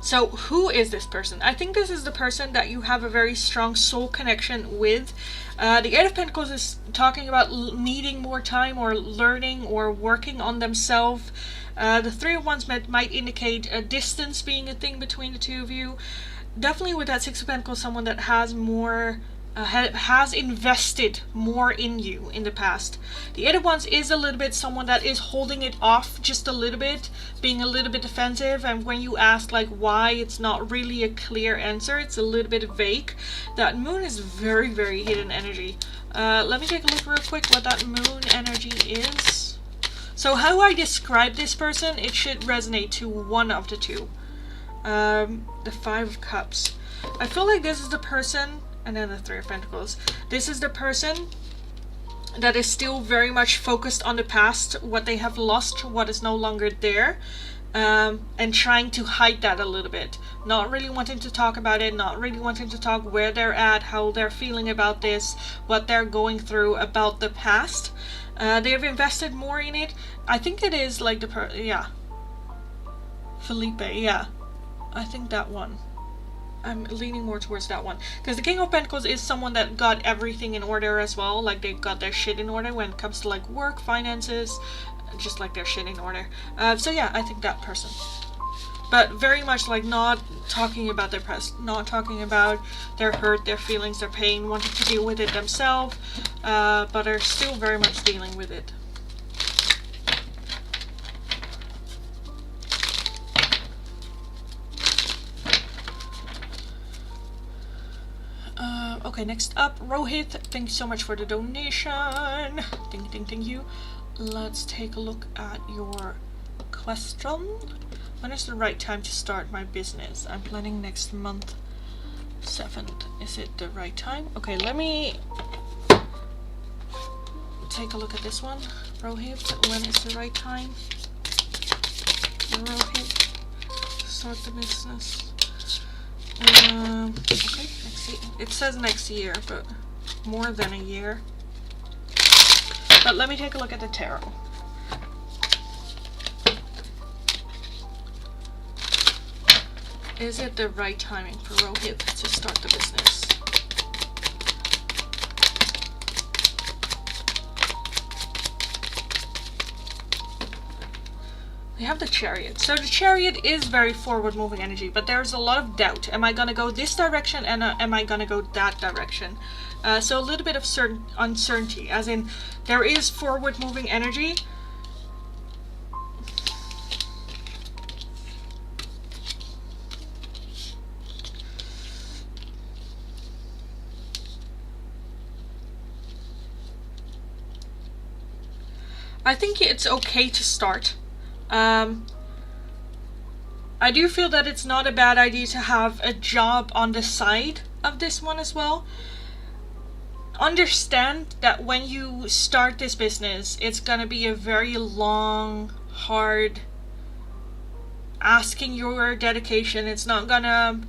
So who is this person? I think this is the person that you have a very strong soul connection with. The Eight of Pentacles is talking about needing more time or learning or working on themselves. The Three of Wands might indicate a distance being a thing between the two of you. Definitely with that Six of Pentacles, someone that has more has invested more in you in the past. The Eight of Wands is a little bit someone that is holding it off just a little bit, being a little bit defensive, and when you ask like why, it's not really a clear answer, it's a little bit vague. That Moon is very, very hidden energy. Let me take a look real quick what that Moon energy is. So how I describe this person, it should resonate to one of the two. The Five of Cups. I feel like this is the person, and then the Three of Pentacles. This is the person that is still very much focused on the past, what they have lost, what is no longer there, and trying to hide that a little bit. Not really wanting to talk about it, not really wanting to talk where they're at, how they're feeling about this, what they're going through about the past. They've invested more in it. I think it is like yeah. Felipe, yeah. I think that one. I'm leaning more towards that one. Because the King of Pentacles is someone that got everything in order as well. Like they've got their shit in order when it comes to like work, finances, just like their shit in order. So yeah, I think that person. But very much like not talking about their past, not talking about their hurt, their feelings, their pain, wanting to deal with it themselves, but are still very much dealing with it. Okay, next up, Rohit. Thank you so much for the donation. Thank you. Let's take a look at your question. When is the right time to start my business? I'm planning next month, 7th. Is it the right time? Okay, let me take a look at this one. Rohit, when is the right time? Rohit, start the business. Okay, next year. It says next year, but more than a year. But let me take a look at the tarot. Is it the right timing for Rohit to start the business? We have the Chariot. So the Chariot is very forward-moving energy, but there's a lot of doubt. Am I going to go this direction and am I going to go that direction? So a little bit of uncertainty, as in there is forward-moving energy. I think it's okay to start. I do feel that it's not a bad idea to have a job on the side of this one as well. Understand that when you start this business, it's gonna be a very long, hard, asking your dedication. It's not gonna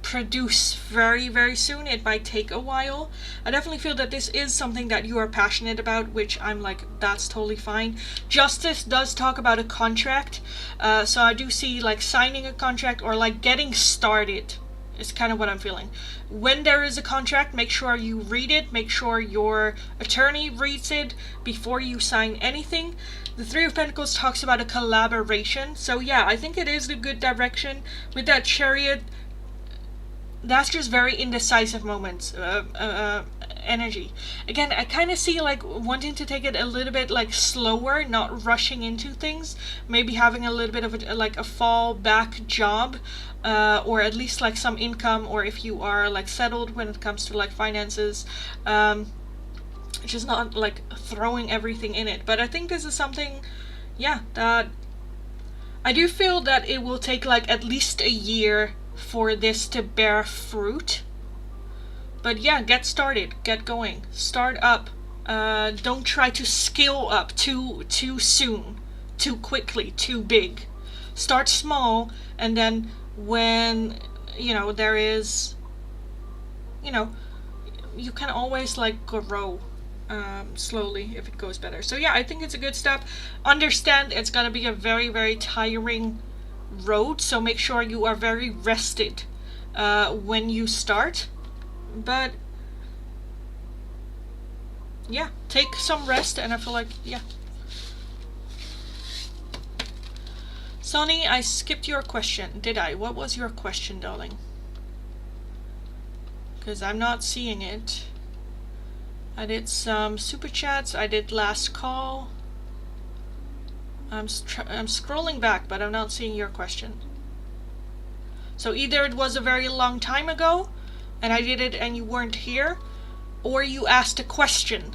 produce very, very soon. It might take a while. I definitely feel that this is something that you are passionate about, which I'm like, that's totally fine. Justice does talk about a contract, so I do see like signing a contract or like getting started is kind of what I'm feeling. When there is a contract, make sure you read it, make sure your attorney reads it before you sign anything. The Three of Pentacles talks about a collaboration, so yeah, I think it is a good direction. With that Chariot, that's just very indecisive moments, energy. Again, I kind of see like wanting to take it a little bit like slower, not rushing into things. Maybe having a little bit of a fallback job, or at least like some income, or if you are like settled when it comes to like finances, just not like throwing everything in it. But I think this is something, yeah, that I do feel that it will take like at least a year for this to bear fruit. But yeah, get started, get going, start up. Don't try to scale up too soon, too quickly, too big. Start small, and then when, you know, there is, you know, you can always like grow slowly if it goes better. So yeah, I think it's a good step. Understand it's gonna be a very, very tiring road, so make sure you are very rested when you start. But yeah, take some rest, and I feel like, yeah. Sonny, I skipped your question. Did I? What was your question, darling? Because I'm not seeing it. I did some super chats. I did last call. I'm scrolling back, but I'm not seeing your question. So either it was a very long time ago, and I did it and you weren't here, or you asked a question.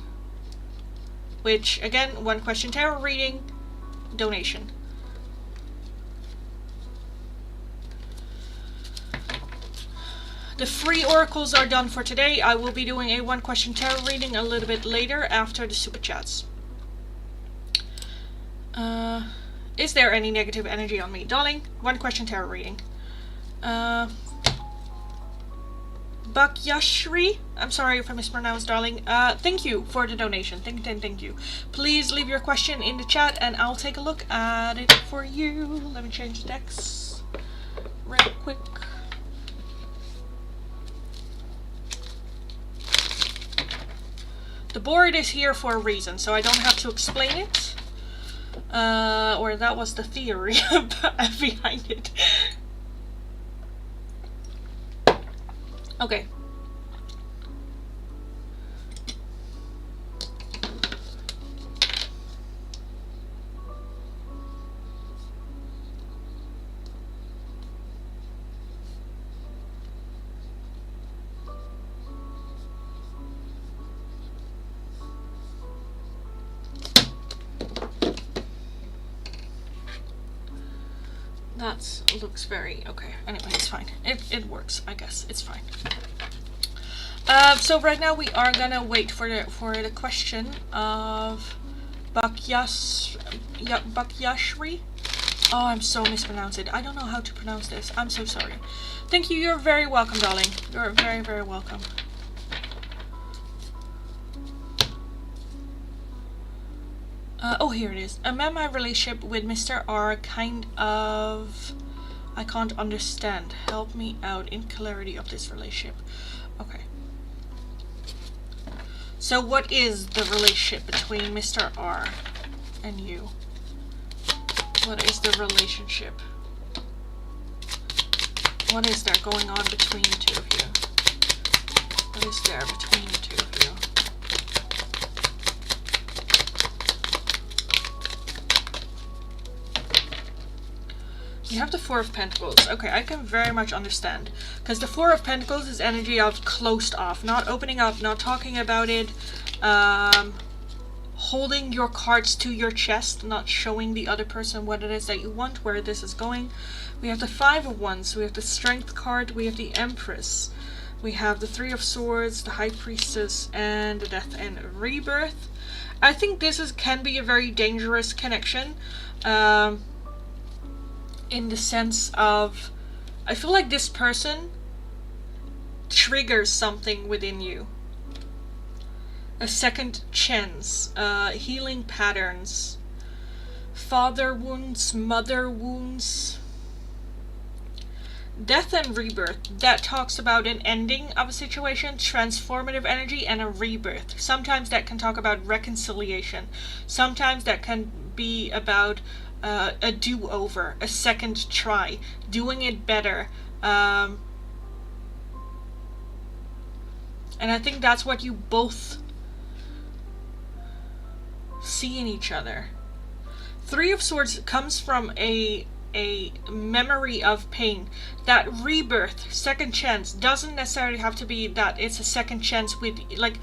Which, again, one question tarot reading, donation. The free oracles are done for today. I will be doing a one question tarot reading a little bit later after the super chats. Is there any negative energy on me? Darling, one question tarot reading. Bakyashri, I'm sorry if I mispronounced, darling. Thank you for the donation. Thank you. Please leave your question in the chat and I'll take a look at it for you. Let me change the decks real quick. The board is here for a reason, so I don't have to explain it. Or that was the theory behind it. Okay. That looks very okay. Anyway, it's fine. It works, I guess. It's fine. So right now we are gonna wait for the question of Bakyashri. Oh, I'm so mispronounced it. I don't know how to pronounce this. I'm so sorry. Thank you. You're very welcome, darling. You're very, very welcome. Oh, here it is. I'm in my relationship with Mr. R kind of... I can't understand. Help me out in clarity of this relationship. Okay. So what is the relationship between Mr. R and you? What is the relationship? What is there going on between the two of you? What is there between the two of you? You have the Four of Pentacles. Okay, I can very much understand. Because the Four of Pentacles is energy of closed off. Not opening up, not talking about it. Holding your cards to your chest. Not showing the other person what it is that you want, where this is going. We have the Five of Wands. We have the Strength card. We have the Empress. We have the Three of Swords, the High Priestess, and the Death and Rebirth. I think this can be a very dangerous connection. In the sense of, I feel like this person triggers something within you. A second chance, healing patterns, father wounds, mother wounds. Death and rebirth, that talks about an ending of a situation, transformative energy, and a rebirth. Sometimes that can talk about reconciliation. Sometimes that can be about a do-over, a second try, doing it better. And I think that's what you both see in each other. Three of Swords comes from a memory of pain. That rebirth, second chance, doesn't necessarily have to be that it's a second chance with, like,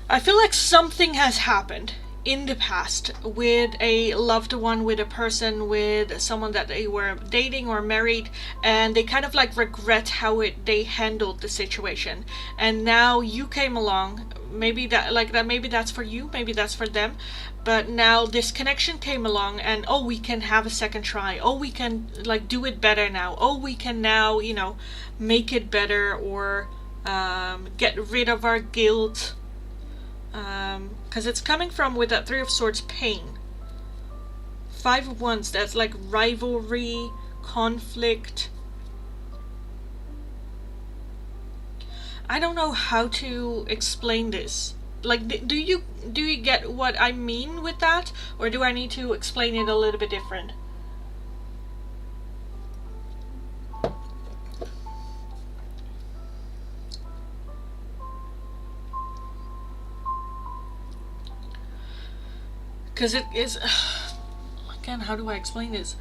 I feel like something has happened in the past with a loved one, with a person, with someone that they were dating or married, and they kind of like regret how they handled the situation. And now you came along, maybe that's for you, maybe that's for them, but now this connection came along, and oh, we can have a second try, oh, we can like do it better now, oh, we can now, you know, make it better, or get rid of our guilt, because it's coming from, with that Three of Swords, pain. Five of Wands, that's like rivalry, conflict. I don't know how to explain this. Like, do you get what I mean with that, or do I need to explain it a little bit different? Because it is, again, how do I explain this?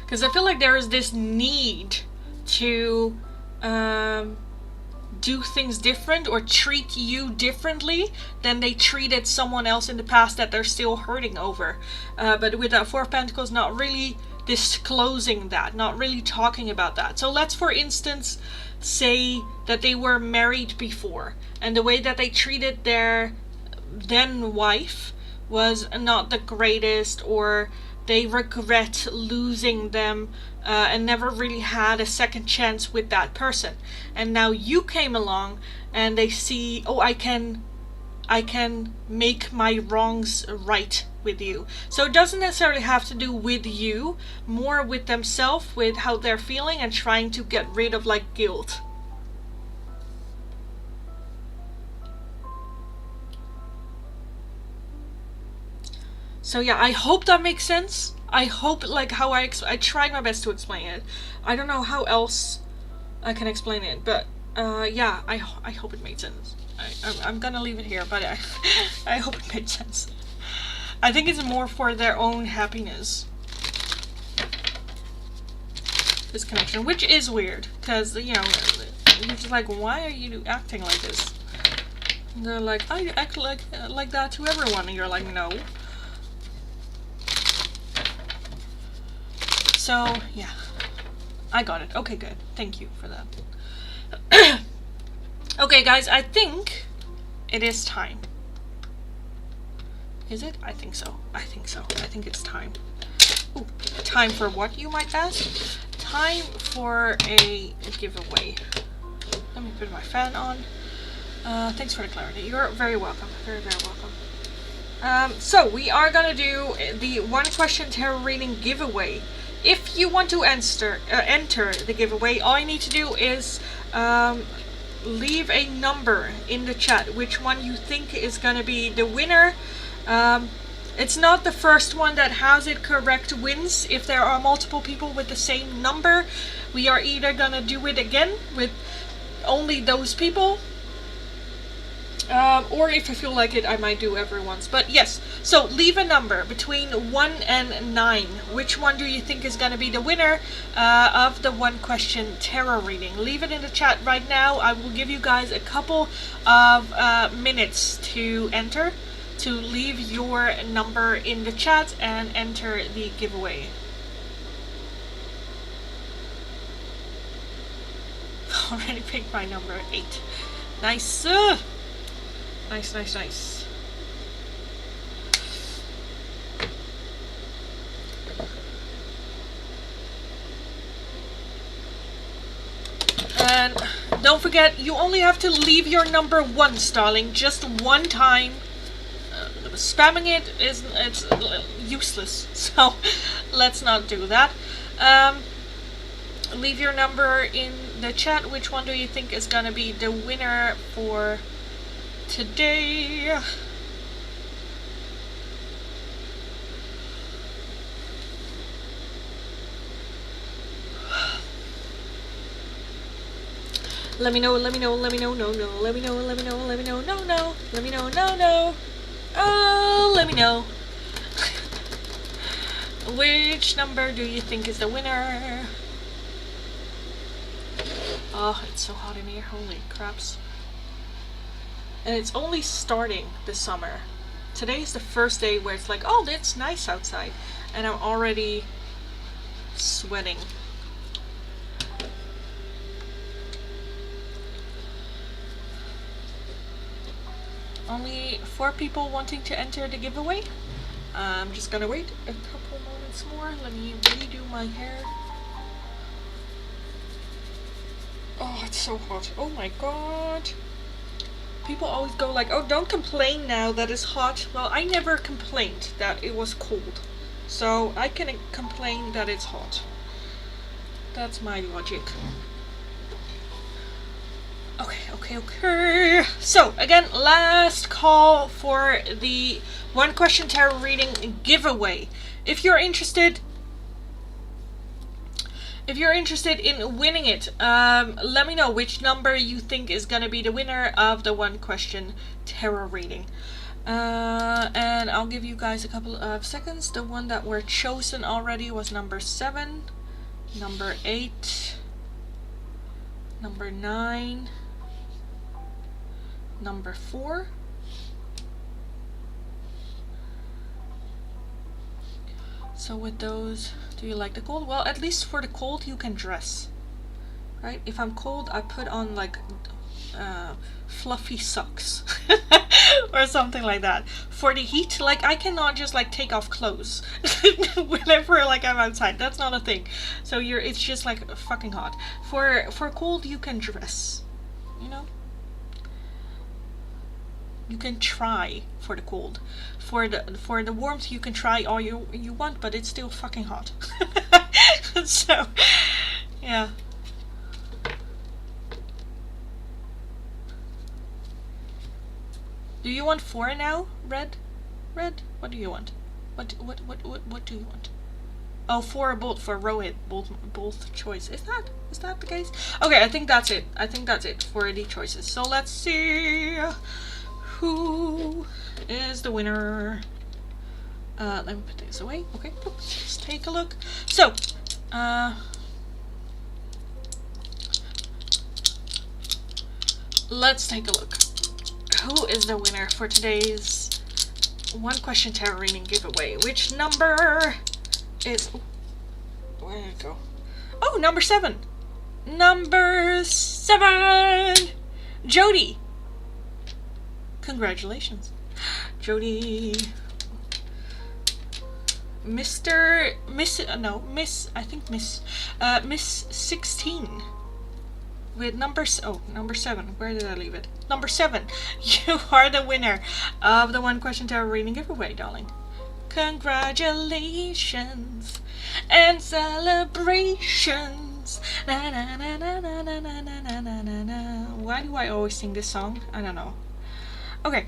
Because I feel like there is this need to do things different, or treat you differently than they treated someone else in the past that they're still hurting over. But with that Four of Pentacles, not really disclosing that, not really talking about that. So let's, for instance, say that they were married before, and the way that they treated their then wife was not the greatest, or they regret losing them, and never really had a second chance with that person. And now you came along and they see, oh, I can make my wrongs right with you. So it doesn't necessarily have to do with you, more with themselves, with how they're feeling, and trying to get rid of like guilt. So yeah, I hope that makes sense. I hope, like, how I tried my best to explain it. I don't know how else I can explain it, but yeah, I hope it made sense. I'm gonna leave it here, but I hope it made sense. I think it's more for their own happiness, this connection, which is weird, because, you know, you're just like, why are you acting like this? And they're like, I act like that to everyone, and you're like, no. So yeah, I got it. Okay, good. Thank you for that. Okay, guys, I think it is time. Is it? I think so. I think so. I think it's time. Ooh, time for what, you might ask? Time for a giveaway. Let me put my fan on. Thanks for the clarity. You're very welcome. Very, very welcome. So we are gonna do the one question tarot reading giveaway. If you want to enter the giveaway, all you need to do is leave a number in the chat, which one you think is gonna be the winner. It's not the first one that has it correct wins. If there are multiple people with the same number, we are either gonna do it again with only those people, or if I feel like it, I might do everyone's. But yes, so leave a number between 1 and 9. Which one do you think is going to be the winner of the one question tarot reading? Leave it in the chat right now. I will give you guys a couple of minutes to enter, to leave your number in the chat and enter the giveaway. Already picked my number, 8. Nice. Nice, nice, nice. And don't forget, you only have to leave your number once, darling. Just one time. Spamming it it's useless. So let's not do that. Leave your number in the chat. Which one do you think is gonna be the winner for today? Let me know, let me know, let me know, no, no, let me know, let me know, let me know, no, no, let me know, no, no. Oh, let me know. Which number do you think is the winner? Oh, it's so hot in here, holy craps. And it's only starting this summer. Today is the first day where it's like, oh, it's nice outside. And I'm already sweating. Only 4 people wanting to enter the giveaway. I'm just gonna wait a couple moments more. Let me redo my hair. Oh, it's so hot. Oh my god. People always go like, oh, don't complain now that it's hot. Well, I never complained that it was cold. So I can complain that it's hot. That's my logic. Okay. So, again, last call for the one question tarot reading giveaway. If you're interested in winning it, let me know which number you think is going to be the winner of the one question tarot reading. And I'll give you guys a couple of seconds. The one that were chosen already was number 7, number 8, number 9, number 4, so with those, do you like the cold? Well, at least for the cold you can dress, right? If I'm cold, I put on like fluffy socks or something like that. For the heat, like I cannot just like take off clothes whenever like I'm outside. That's not a thing. So it's just like fucking hot. For cold you can dress, you know? You can try for the cold. For the warmth you can try all you want, but it's still fucking hot. So yeah. Do you want 4 now? Red? What do you want? What do you want? Oh, 4 both for Rohit. Both choice. Is that the case? Okay, I think that's it. For the choices. So let's see who is the winner. Let me put this away. Okay, let's take a look. So, let's take a look. Who is the winner for today's one question tarot reading giveaway? Which number is... where did it go? Oh, number 7. Number 7! Jody! Congratulations. Jody. Miss 16. With number 7. Where did I leave it? Number 7. You are the winner of the one question tarot reading giveaway, darling. Congratulations and celebrations. Na, na, na, na, na, na, na, na, na, na, na. Why do I always sing this song? I don't know. Okay.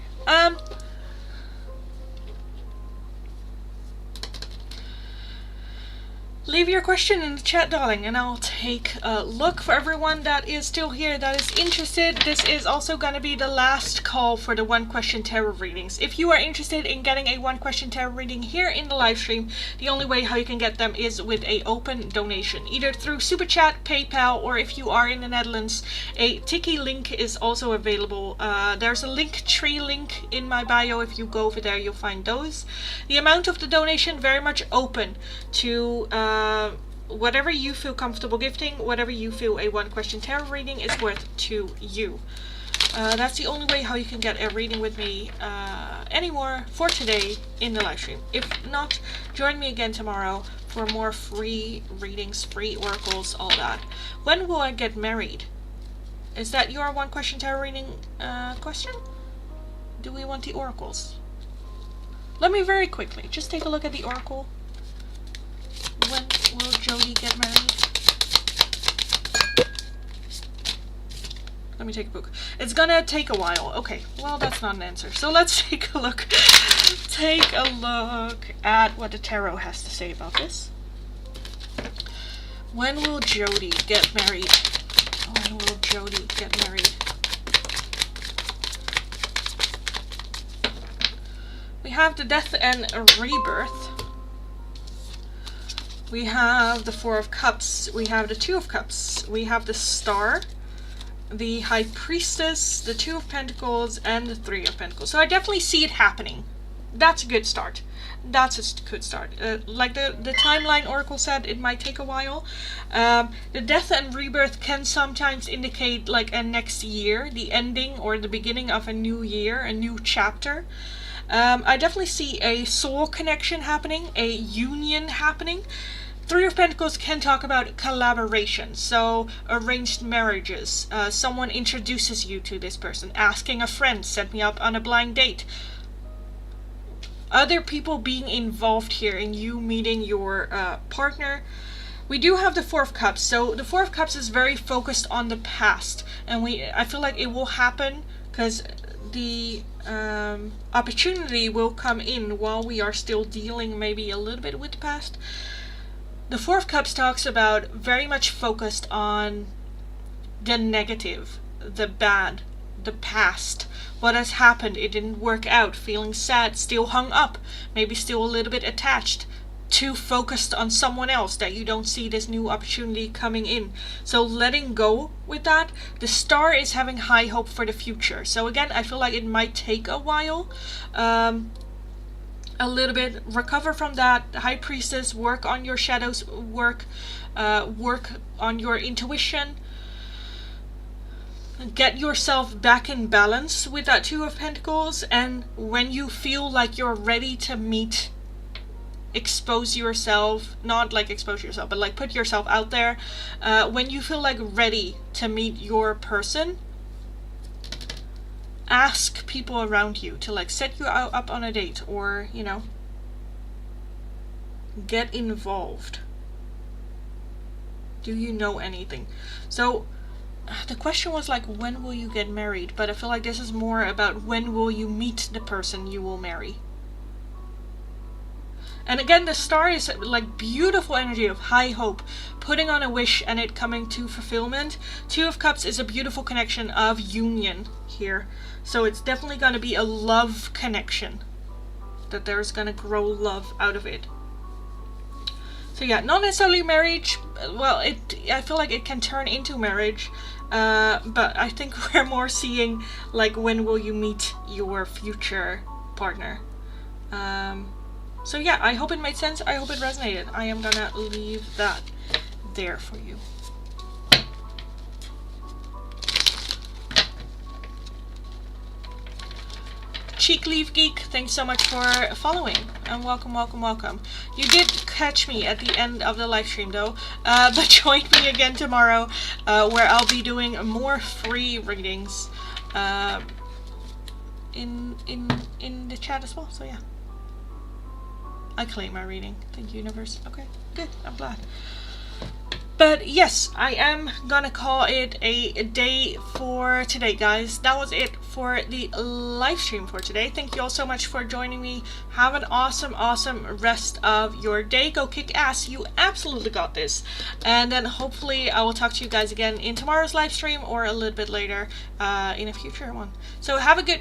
Leave your question in the chat, darling, and I'll take a look. For everyone that is still here that is interested, this is also going to be the last call for the one question tarot readings. If you are interested in getting a one question tarot reading here in the live stream, the only way how you can get them is with a open donation, either through Super Chat, PayPal, or if you are in the Netherlands, a Tiki link is also available. There's a LINKTREE link in my bio. If you go over there, you'll find those. The amount of the donation very much open to whatever you feel comfortable gifting, whatever you feel a one question tarot reading is worth to you. That's the only way how you can get a reading with me anymore for today in the live stream. If not, join me again tomorrow for more free readings, free oracles, all that. When will I get married? Is that your one question tarot reading question? Do we want the oracles? Let me very quickly just take a look at the oracle. When will Jody get married? Let me take a book. It's gonna take a while. Okay, well that's not an answer. So let's take a look. Take a look at what the tarot has to say about this. When will Jody get married? When will Jody get married? We have the death and rebirth. We have the 4 of Cups. We have the 2 of Cups. We have the Star. the High Priestess, the Two of Pentacles, and the Three of Pentacles. So I definitely see it happening. That's a good start. That's a good start. Like the timeline oracle said, it might take a while. The death and rebirth can sometimes indicate like a next year, the ending or the beginning of a new year, a new chapter. I definitely see a soul connection happening, a union happening. Three of Pentacles can talk about collaboration, so arranged marriages. Someone introduces you to this person, asking a friend, set me up on a blind date. Other people being involved here in you meeting your partner. We do have the Four of Cups, so the Four of Cups is very focused on the past, and I feel like it will happen because the opportunity will come in while we are still dealing maybe a little bit with the past. The Four of Cups talks about very much focused on the negative, the bad, the past, what has happened, it didn't work out, feeling sad, still hung up, maybe still a little bit attached, too focused on someone else that you don't see this new opportunity coming in. So letting go with that. The Star is having high hope for the future. So again, I feel like it might take a while. A little bit, recover from that. High Priestess, work on your shadows, work on your intuition. Get yourself back in balance with that Two of Pentacles, and when you feel like you're ready to meet, expose yourself, not like expose yourself, but like put yourself out there. When you feel like ready to meet your person, ask people around you to like set you up on a date, or you know, get involved. Do you know anything? So the question was like, when will you get married? But I feel like this is more about when will you meet the person you will marry. And again, the Star is like beautiful energy of high hope, putting on a wish and it coming to fulfillment. Two of Cups is a beautiful connection of union here. So it's definitely going to be a love connection, that there's going to grow love out of it. So yeah, not necessarily marriage. Well, I feel like it can turn into marriage. But I think we're more seeing like, when will you meet your future partner? So yeah, I hope it made sense. I hope it resonated. I am gonna leave that there for you. Cheek Leaf Geek, thanks so much for following, and welcome, welcome, welcome. You did catch me at the end of the live stream though, but join me again tomorrow, where I'll be doing more free readings in the chat as well. So yeah, I claim my reading. Thank you, universe. Okay, good. I'm glad. But yes, I am gonna call it a day for today, guys. That was it for the live stream for today. Thank you all so much for joining me. Have an awesome, awesome rest of your day. Go kick ass. You absolutely got this. And then hopefully I will talk to you guys again in tomorrow's live stream, or a little bit later in a future one. So have a good